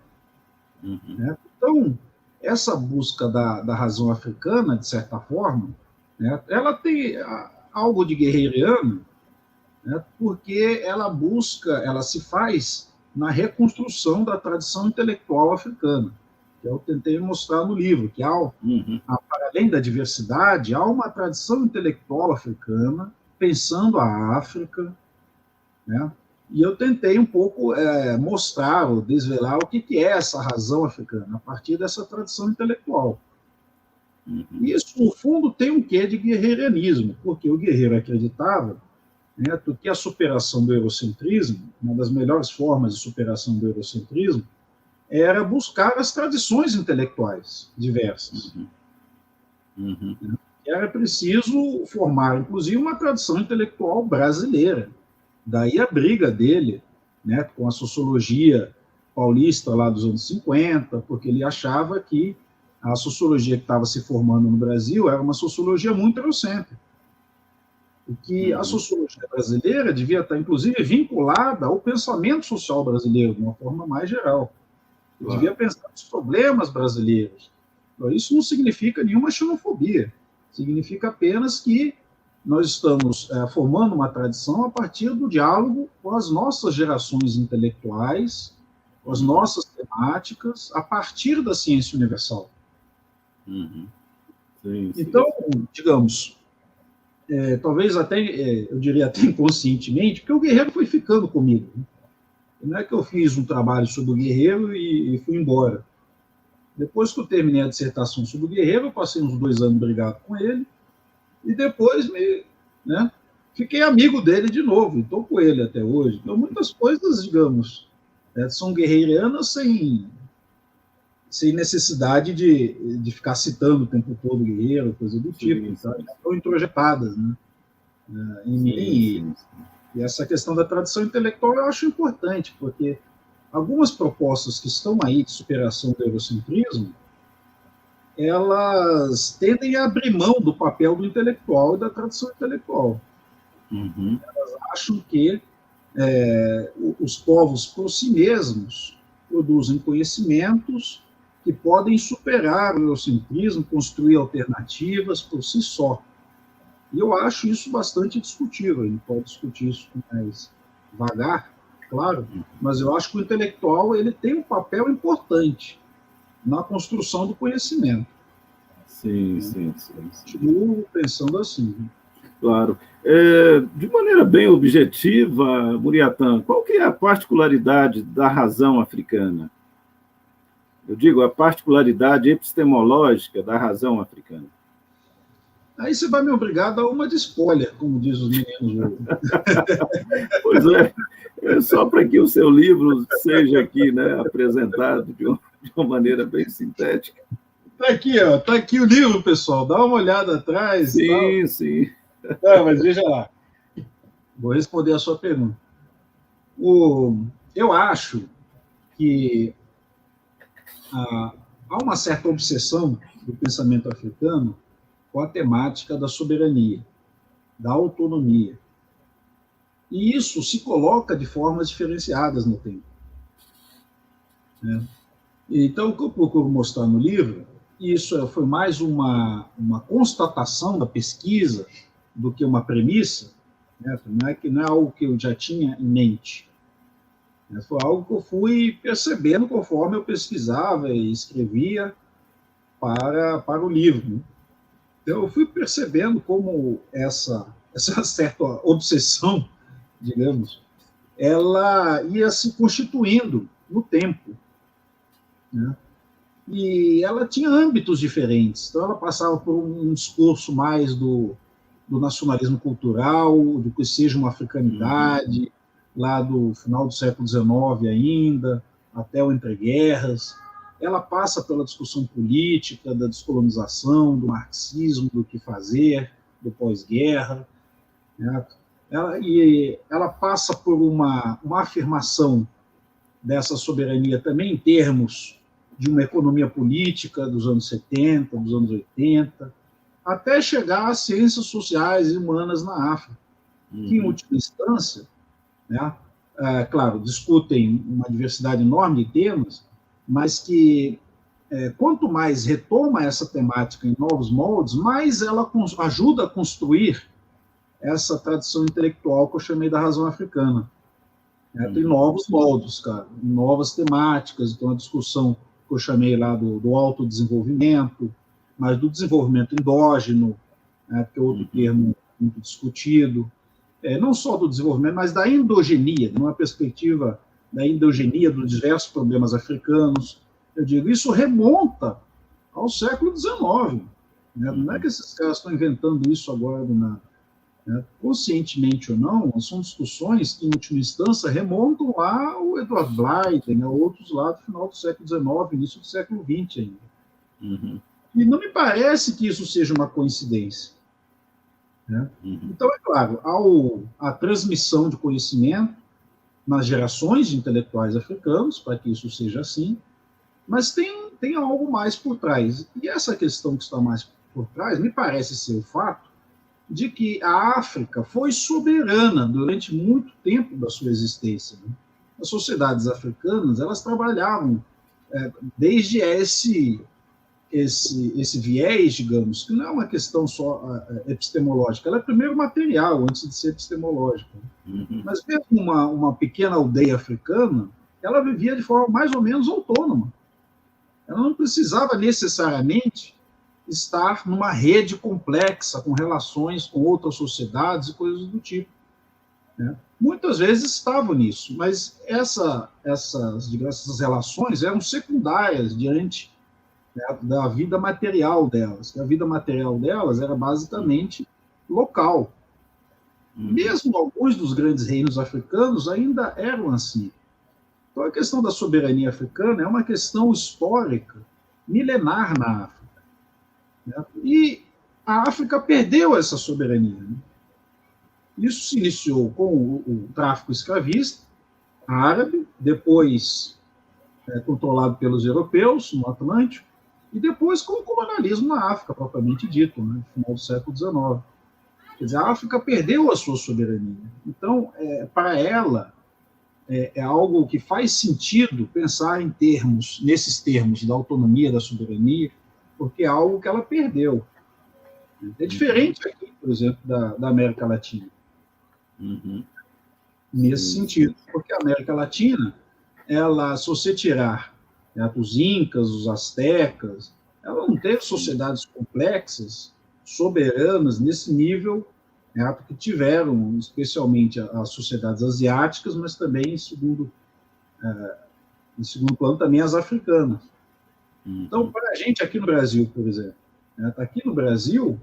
Né? Então, essa busca da razão africana, de certa forma, né, ela tem algo de guerreiriano, né, porque ela se faz na reconstrução da tradição intelectual africana, que eu tentei mostrar no livro, que para além da diversidade, há uma tradição intelectual africana, pensando a África, né? E eu tentei um pouco mostrar ou desvelar o que é essa razão africana, a partir dessa tradição intelectual. Isso, no fundo, tem um quê de guerreiranismo, porque o guerreiro acreditava, né, que a superação do eurocentrismo, uma das melhores formas de superação do eurocentrismo, era buscar as tradições intelectuais diversas. Era preciso formar, inclusive, uma tradição intelectual brasileira. Daí a briga dele, né, com a sociologia paulista lá dos anos 50, porque ele achava que a sociologia que estava se formando no Brasil era uma sociologia muito eurocêntrica. E que a sociologia brasileira devia estar, inclusive, vinculada ao pensamento social brasileiro, de uma forma mais geral. Devia pensar nos problemas brasileiros. Isso não significa nenhuma xenofobia. Significa apenas que nós estamos formando uma tradição a partir do diálogo com as nossas gerações intelectuais, com as nossas temáticas, a partir da ciência universal. Sim. Então, digamos, talvez até, eu diria até inconscientemente, porque o guerreiro foi ficando comigo. Né? Não é que eu fiz um trabalho sobre o guerreiro e fui embora. Depois que eu terminei a dissertação sobre o guerreiro, eu passei uns 2 anos brigado com ele, e depois né, fiquei amigo dele de novo, e estou com ele até hoje. Então, muitas coisas, digamos, são guerreirianas sem necessidade de ficar citando o tempo todo o guerreiro, coisa do tipo. Tá? Estão introjetadas, né, em mim. E essa questão da tradição intelectual eu acho importante, porque algumas propostas que estão aí de superação do eurocentrismo, elas tendem a abrir mão do papel do intelectual e da tradição intelectual. Elas acham que os povos, por si mesmos, produzem conhecimentos que podem superar o eurocentrismo, construir alternativas por si só. E eu acho isso bastante discutível. A gente pode discutir isso com mais vagar, claro, mas eu acho que o intelectual ele tem um papel importante na construção do conhecimento. Sim. Continuo pensando assim. Claro. De maneira bem objetiva, Muriatan, qual que é a particularidade da razão africana? Eu digo, a particularidade epistemológica da razão africana. Aí você vai me obrigar a dar uma de spoiler, como diz os meninos hoje. Pois é só para que o seu livro seja aqui, né, apresentado de uma maneira bem sintética. Tá aqui, ó, tá aqui o livro, pessoal. Dá uma olhada atrás e tal. Sim, sim. Não, mas veja lá. Vou responder a sua pergunta. Eu acho que há uma certa obsessão do pensamento africano com a temática da soberania, da autonomia. E isso se coloca de formas diferenciadas no tempo. Né? Então, o que eu procuro mostrar no livro, isso foi mais uma constatação da pesquisa do que uma premissa, né? Não é algo que eu já tinha em mente. Né? Foi algo que eu fui percebendo conforme eu pesquisava e escrevia para o livro. Né? Então, eu fui percebendo como essa certa obsessão, digamos, ela ia se constituindo no tempo. Né? E ela tinha âmbitos diferentes. Então, ela passava por um discurso mais do nacionalismo cultural, do que seja uma africanidade, lá do final do século XIX ainda, até o entreguerras. Ela passa pela discussão política, da descolonização, do marxismo, do que fazer, do pós-guerra. Né? Ela passa por uma afirmação dessa soberania também em termos de uma economia política dos anos 70, dos anos 80, até chegar às ciências sociais e humanas na África, que, em última instância, né, claro, discutem uma diversidade enorme de temas, mas que, quanto mais retoma essa temática em novos moldes, mais ela ajuda a construir essa tradição intelectual que eu chamei da razão africana. Tem novos moldes, cara, novas temáticas, então a discussão que eu chamei lá do autodesenvolvimento, mas do desenvolvimento endógeno, que é outro termo muito discutido, não só do desenvolvimento, mas da endogenia, numa perspectiva da endogenia dos diversos problemas africanos. Eu digo, isso remonta ao século XIX. Né? Não é que esses caras estão inventando isso agora do nada. Né? Conscientemente ou não, são discussões que, em última instância, remontam lá ao Edward Blyden, né? Outros lá do final do século XIX, início do século XX ainda. E não me parece que isso seja uma coincidência. Né? Então, é claro, há a transmissão de conhecimento nas gerações de intelectuais africanos, para que isso seja assim, mas tem algo mais por trás. E essa questão que está mais por trás me parece ser o fato de que a África foi soberana durante muito tempo da sua existência. Né? As sociedades africanas, elas trabalhavam desde esse viés, digamos, que não é uma questão só epistemológica, ela é primeiro material, antes de ser epistemológica. Mas mesmo uma pequena aldeia africana, ela vivia de forma mais ou menos autônoma. Ela não precisava necessariamente estar numa rede complexa, com relações com outras sociedades e coisas do tipo. Né? Muitas vezes estavam nisso, mas essas relações eram secundárias diante da vida material delas, que a vida material delas era basicamente local. Mesmo alguns dos grandes reinos africanos ainda eram assim. Então, a questão da soberania africana é uma questão histórica, milenar na África. Né? E a África perdeu essa soberania. Né? Isso se iniciou com o tráfico escravista árabe, depois controlado pelos europeus no Atlântico, e depois com o colonialismo na África, propriamente dito, né, no final do século XIX. Quer dizer, a África perdeu a sua soberania. Então, para ela, é algo que faz sentido pensar nesses termos da autonomia, da soberania, porque é algo que ela perdeu. É diferente aqui, por exemplo, da América Latina. Nesse sentido, porque a América Latina, se você tirar os incas, os astecas, ela não teve sociedades complexas, soberanas, nesse nível que tiveram, especialmente as sociedades asiáticas, mas também, em segundo plano, também as africanas. Então, para a gente aqui no Brasil, por exemplo, aqui no Brasil,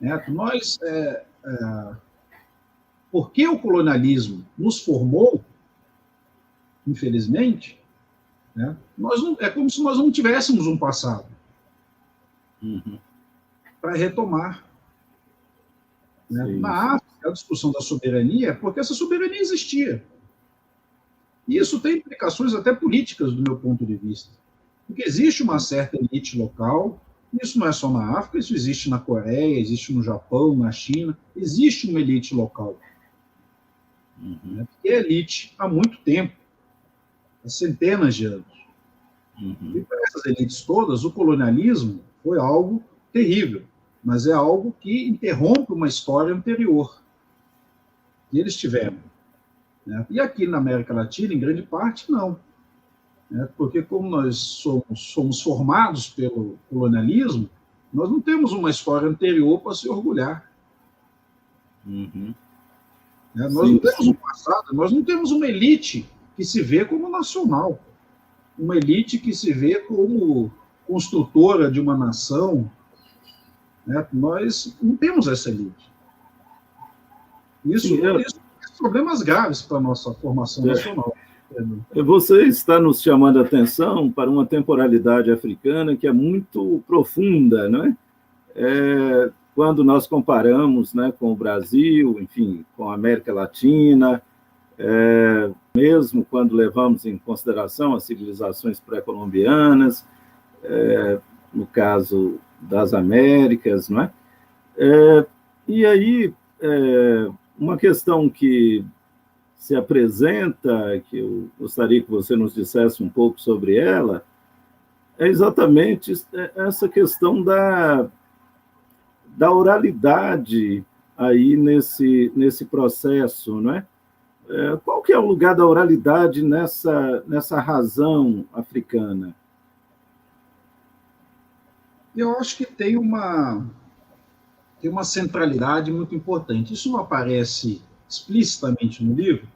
né? Porque o colonialismo nos formou, infelizmente, né? É como se nós não tivéssemos um passado para retomar. Né? Na África, a discussão da soberania é porque essa soberania existia. E isso tem implicações até políticas, do meu ponto de vista. Porque existe uma certa elite local, isso não é só na África, isso existe na Coreia, existe no Japão, na China, existe uma elite local. Né? Que é elite há muito tempo, há centenas de anos. E para essas elites todas, o colonialismo foi algo terrível, mas é algo que interrompe uma história anterior que eles tiveram. Né? E aqui na América Latina, em grande parte, não. Né? Porque como nós somos formados pelo colonialismo, nós não temos uma história anterior para se orgulhar. Né? Nós não temos um passado, nós não temos uma elite que se vê como nacional, uma elite que se vê como construtora de uma nação. Né? Nós não temos essa elite. Isso tem problemas graves para a nossa formação nacional. Você está nos chamando a atenção para uma temporalidade africana que é muito profunda, não é? Quando nós comparamos, né, com o Brasil, enfim, com a América Latina, mesmo quando levamos em consideração as civilizações pré-colombianas, no caso das Américas, não é? E aí, uma questão que se apresenta, que eu gostaria que você nos dissesse um pouco sobre ela, é exatamente essa questão da oralidade aí nesse processo, não é? Qual que é o lugar da oralidade nessa razão africana? Eu acho que tem uma centralidade muito importante. Isso não aparece explicitamente no livro,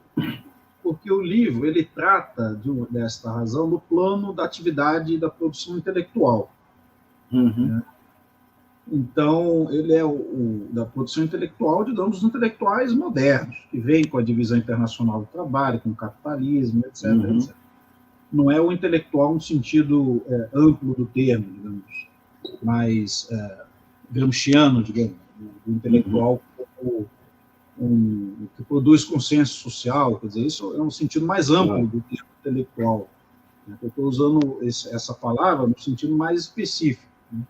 porque o livro ele trata desta razão no plano da atividade e da produção intelectual. Né? Então, ele é da produção intelectual, digamos, dos intelectuais modernos, que vêm com a divisão internacional do trabalho, com o capitalismo, etc. etc. Não é o intelectual no sentido amplo do termo, digamos, mais gramsciano, digamos, do intelectual que produz consenso social, quer dizer, isso é um sentido mais amplo do termo intelectual. Eu estou usando essa palavra no sentido mais específico. Né?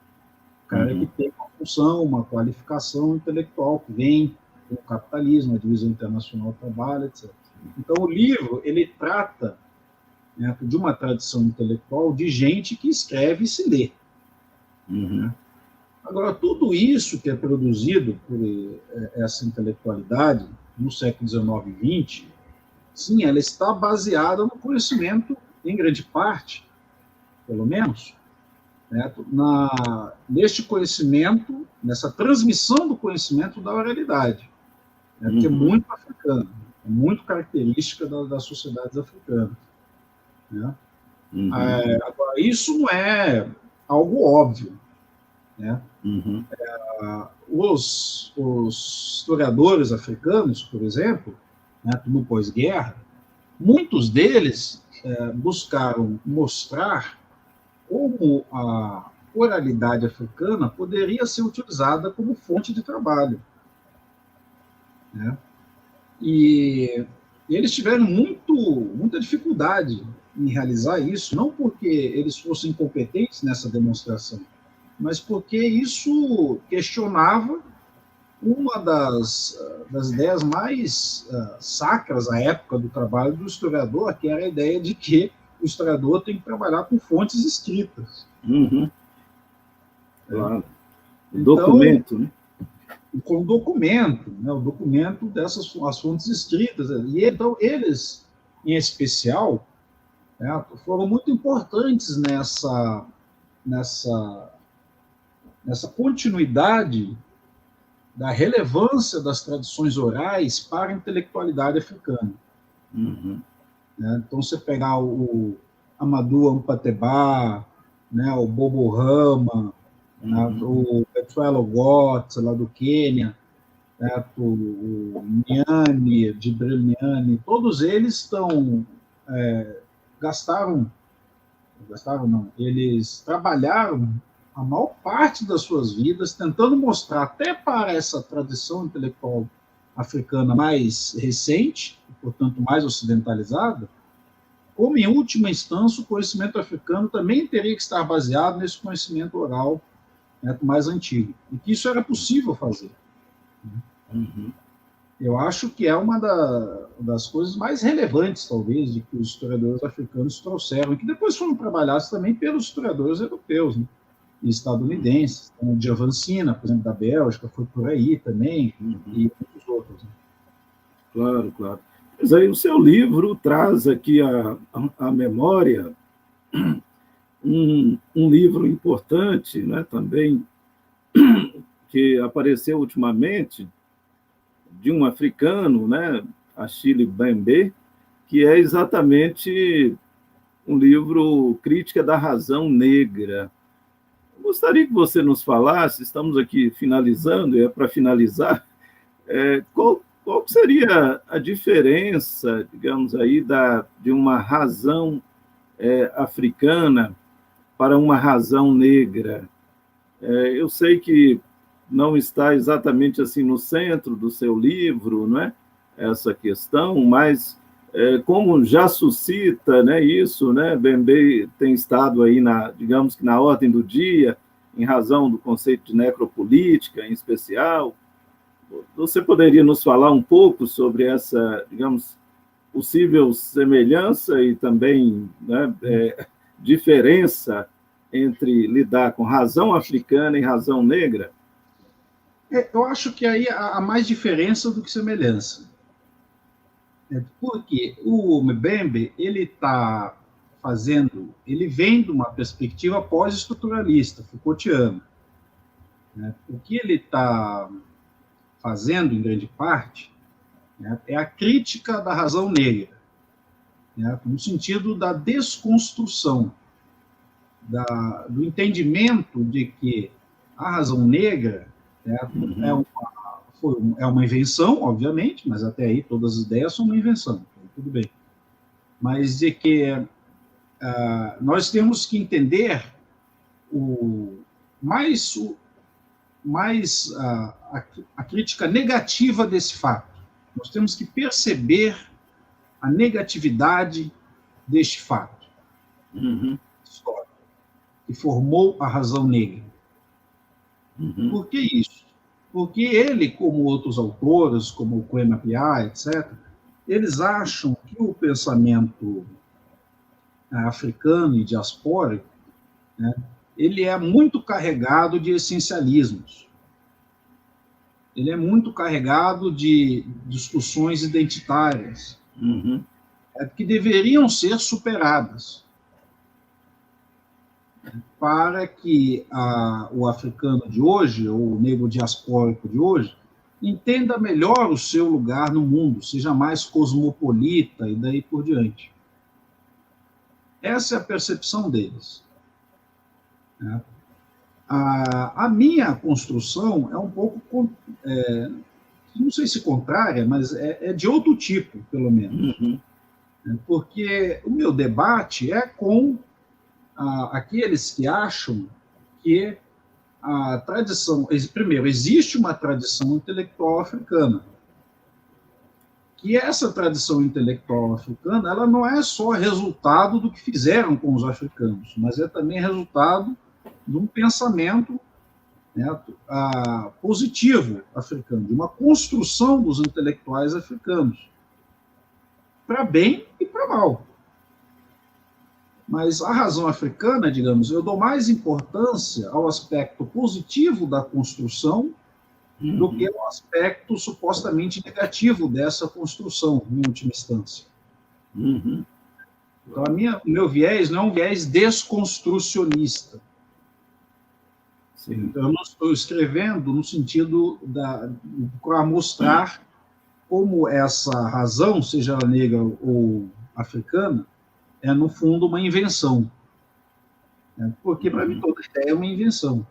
O cara que tem uma função, uma qualificação intelectual, que vem com o capitalismo, a divisão internacional do trabalho, etc. Então, o livro, ele trata, né, de uma tradição intelectual de gente que escreve e se lê. Né? Agora, tudo isso que é produzido por essa intelectualidade no século XIX e XX, sim, ela está baseada no conhecimento, em grande parte, pelo menos, né, neste conhecimento, nessa transmissão do conhecimento da oralidade, né, que é muito africana, é muito característica das sociedades africanas. Né? Agora, isso não é algo óbvio. Né? Os historiadores africanos, por exemplo, né, no pós-guerra, muitos deles buscaram mostrar como a oralidade africana poderia ser utilizada como fonte de trabalho. Né? E eles tiveram muita dificuldade em realizar isso, não porque eles fossem incompetentes nessa demonstração, mas porque isso questionava uma das ideias mais sacras à época do trabalho do historiador, que era a ideia de que o historiador tem que trabalhar com fontes escritas. Claro. Documento, né? Com documento, né? O documento dessas as fontes escritas. E então eles, em especial, né, foram muito importantes nessa continuidade da relevância das tradições orais para a intelectualidade africana. Né? Então, você pegar o Amadou Ampateba, né, o Bobo Rama, O Petuelo Gotts, lá do Quênia, o Niani, Jibril Niani, todos eles eles trabalharam a maior parte das suas vidas tentando mostrar, até para essa tradição intelectual africana mais recente, portanto mais ocidentalizada, como, em última instância, o conhecimento africano também teria que estar baseado nesse conhecimento oral, né, mais antigo, e que isso era possível fazer. Uhum. Eu acho que é uma das coisas mais relevantes, talvez, de que os historiadores africanos trouxeram, e que depois foram trabalhados também pelos historiadores europeus, né, e estadunidenses, como o Giavancina, por exemplo, da Bélgica, foi por aí também, e muitos outros. Né? Claro, claro. Mas aí o seu livro traz aqui a memória um livro importante, né, também, que apareceu ultimamente, de um africano, né, Achille Mbembe, que é exatamente um livro Crítica da Razão Negra. Eu gostaria que você nos falasse, estamos aqui finalizando, e é para finalizar, qual seria a diferença, digamos aí, de uma razão africana para uma razão negra? Eu sei que não está exatamente assim no centro do seu livro, não é? Essa questão, mas como já suscita, né, isso, né, Mbembe tem estado aí digamos que na ordem do dia, em razão do conceito de necropolítica, em especial. Você poderia nos falar um pouco sobre essa, digamos, possível semelhança e também, né, diferença entre lidar com razão africana e razão negra? Eu acho que aí há mais diferença do que semelhança. Porque o Mbembe, ele vem de uma perspectiva pós-estruturalista, Foucaultiana. Né? O que ele está fazendo, em grande parte, né, é a crítica da razão negra, né, no sentido da desconstrução, do entendimento de que a razão negra, né, é uma invenção, obviamente, mas até aí todas as ideias são uma invenção, então, tudo bem. Mas de que nós temos que entender a crítica negativa desse fato. Nós temos que perceber a negatividade deste fato histórico, que formou a razão negra. Por que isso? Porque ele, como outros autores, como o Kwame Appiah, etc., eles acham que o pensamento africano e diaspórico, né, ele é muito carregado de essencialismos. Ele é muito carregado de discussões identitárias, que deveriam ser superadas para que o africano de hoje, ou o negro diaspórico de hoje, entenda melhor o seu lugar no mundo, seja mais cosmopolita e daí por diante. Essa é a percepção deles. Né? A minha construção é um pouco, não sei se contrária, mas é de outro tipo, pelo menos. Porque o meu debate é com aqueles que acham que a tradição... Primeiro, existe uma tradição intelectual africana, que essa tradição intelectual africana ela não é só resultado do que fizeram com os africanos, mas é também resultado de um pensamento, né, positivo africano, de uma construção dos intelectuais africanos, para bem e para mal. Mas a razão africana, digamos, eu dou mais importância ao aspecto positivo da construção do que ao aspecto supostamente negativo dessa construção, em última instância. Então, o meu viés não é um viés desconstrucionista. Então, eu não estou escrevendo no sentido para mostrar como essa razão, seja ela negra ou africana, é, no fundo, uma invenção. Porque, para mim, toda ideia é uma invenção.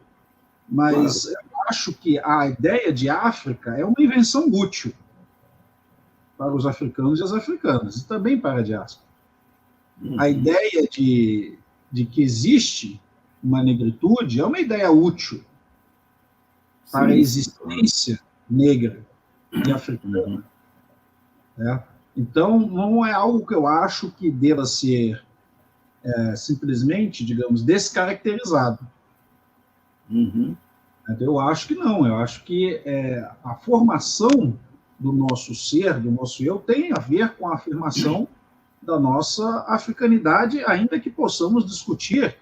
Mas eu acho que a ideia de África é uma invenção útil para os africanos e as africanas, e também para a diáspora. A ideia de que existe uma negritude é uma ideia útil para a existência negra e africana. Né? Então, não é algo que eu acho que deva ser simplesmente, digamos, descaracterizado. Eu acho que não, eu acho que a formação do nosso ser, do nosso eu, tem a ver com a afirmação da nossa africanidade, ainda que possamos discutir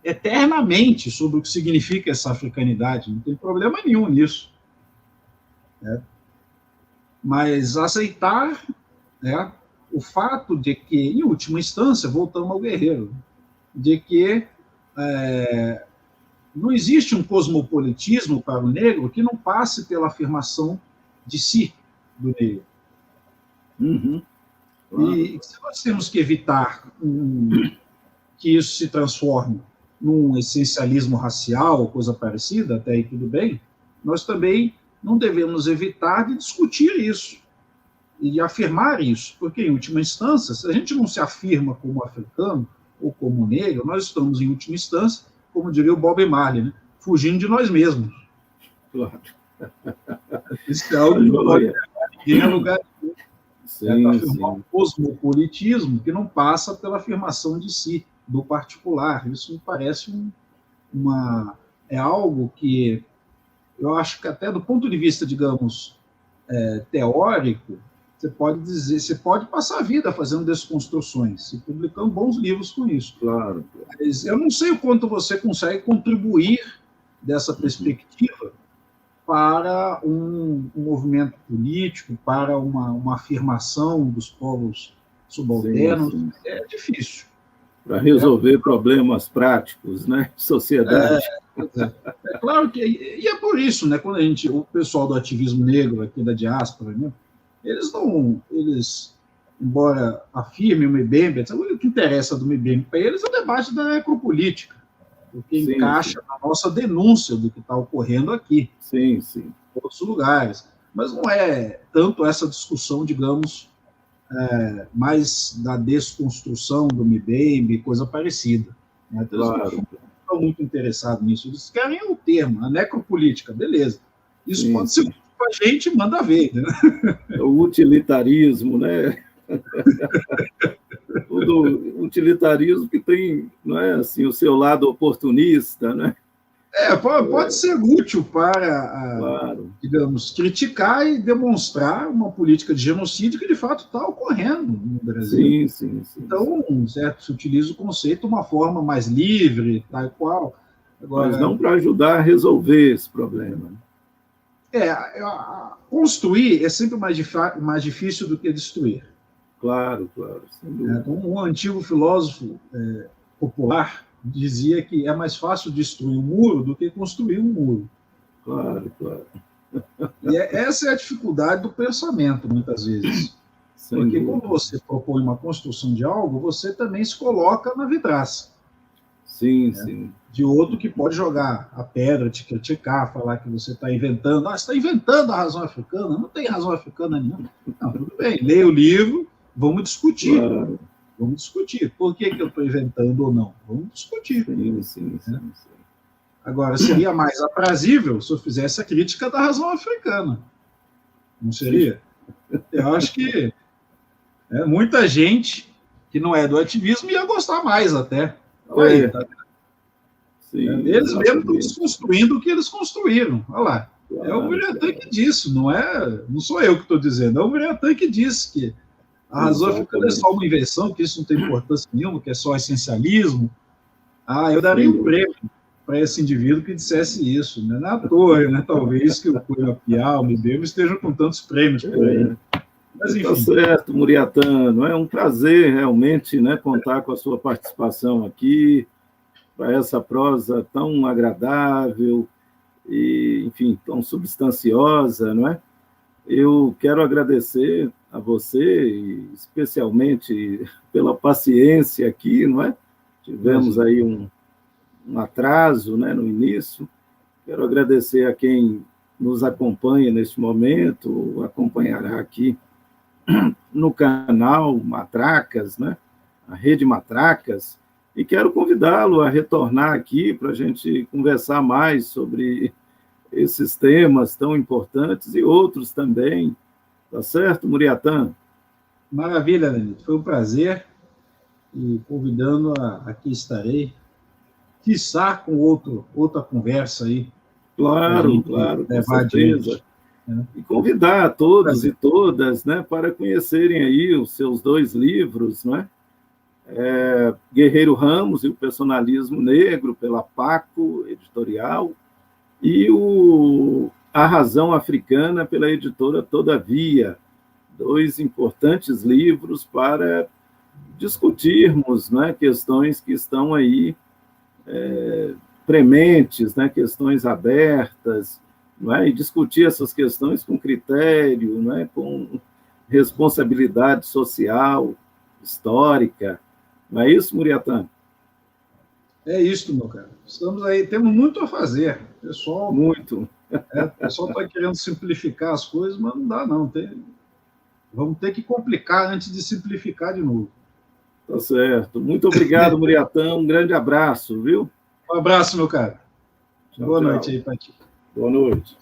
eternamente sobre o que significa essa africanidade, não tem problema nenhum nisso. Né? Mas aceitar, né, o fato de que, em última instância, voltamos ao guerreiro, de que não existe um cosmopolitismo para o negro que não passe pela afirmação de si, do negro. E se nós temos que evitar que isso se transforme num essencialismo racial ou coisa parecida, até aí tudo bem, nós também não devemos evitar de discutir isso e afirmar isso, porque, em última instância, se a gente não se afirma como africano ou como negro, nós estamos, em última instância, como diria o Bob Marley, né, fugindo de nós mesmos. Claro. Isso é algo que não pode levar ninguém a lugar nenhum. Para afirmar um cosmopolitismo que não passa pela afirmação de si, do particular. Isso me parece é algo que eu acho que, até do ponto de vista, digamos, teórico, você pode dizer, você pode passar a vida fazendo desconstruções e publicando bons livros com isso. Claro. Mas eu não sei o quanto você consegue contribuir dessa perspectiva para um movimento político, para uma afirmação dos povos subalternos. Sim. É difícil. Para resolver problemas práticos, né? Sociedade. É claro que... E é por isso, né? Quando o pessoal do ativismo negro aqui da diáspora, né, eles, embora afirmem o Mbembe, o que interessa do Mbembe para eles é o debate da necropolítica, porque encaixa na nossa denúncia do que está ocorrendo aqui. Sim. Em outros lugares. Mas não é tanto essa discussão, digamos, mais da desconstrução do Mbembe, coisa parecida. Né? Claro. Eles não estão muito interessados nisso. Eles querem o termo, a necropolítica, beleza. Isso pode ser para a gente, manda ver. Né? O utilitarismo, né? O utilitarismo que tem, não é assim, o seu lado oportunista, né? Pode ser útil para, digamos, criticar e demonstrar uma política de genocídio que, de fato, está ocorrendo no Brasil. Sim. Então, certo, se utiliza o conceito de uma forma mais livre, tal e qual. Agora, mas não para ajudar a resolver esse problema. Construir é sempre mais difícil do que destruir. Claro. Um antigo filósofo popular dizia que é mais fácil destruir um muro do que construir um muro. Claro. E essa é a dificuldade do pensamento, muitas vezes. Porque quando você propõe uma construção de algo, você também se coloca na vidraça. Sim. De outro que pode jogar a pedra, te criticar, falar que você está inventando. Você está inventando a razão africana? Não tem razão africana nenhuma. Não, tudo bem, leia o livro, vamos discutir. Claro. Vamos discutir. Por que eu estou inventando ou não? Vamos discutir. Sim. Agora, seria mais aprazível se eu fizesse a crítica da razão africana. Não seria? Eu acho que muita gente que não é do ativismo ia gostar mais até. Olha aí, tá? Eles mesmo estão desconstruindo o que eles construíram. Olha lá. Claro, é o Miriatã que disse, não sou eu que estou dizendo, é o Miriatã que disse que a razão africana é só uma invenção, que isso não tem importância nenhuma, que é só essencialismo. Eu daria um prêmio para esse indivíduo que dissesse isso. Não é à toa, né? Talvez que o Curapiá, o Mbembe estejam com tantos prêmios por aí. Mas, enfim. Tá certo, Muriatã. É um prazer, realmente, né, contar com a sua participação aqui, para essa prosa tão agradável e, enfim, tão substanciosa, não é? Eu quero agradecer a você, e especialmente pela paciência aqui, não é? Tivemos aí um atraso, né, no início, Quero agradecer a quem nos acompanha neste momento, acompanhará aqui no canal Matracas, né? A Rede Matracas, e quero convidá-lo a retornar aqui para a gente conversar mais sobre esses temas tão importantes e outros também. Tá certo, Muriatã? Maravilha, Lenito. Foi um prazer. E convidando aqui estarei, quiçá com outra conversa aí, para a Claro, gente claro, com levar certeza. adiante. Né? E convidar a todos Prazer. e todas, né, para conhecerem aí os seus 2 livros, né? Guerreiro Ramos e o Personalismo Negro, pela Paco Editorial, e A Razão Africana, pela editora Todavia. 2 importantes livros para discutirmos, né, questões que estão aí prementes, né, questões abertas, não é? E discutir essas questões com critério, não é? Com responsabilidade social, histórica. Não é isso, Muriatã? É isso, meu cara. Estamos aí, temos muito a fazer. Muito. O pessoal está querendo simplificar as coisas, mas não dá, não. Vamos ter que complicar antes de simplificar de novo. Tá certo. Muito obrigado, Muriatã. Um grande abraço, viu? Um abraço, meu cara. Tchau, Boa tchau. noite aí para ti. Boa noite.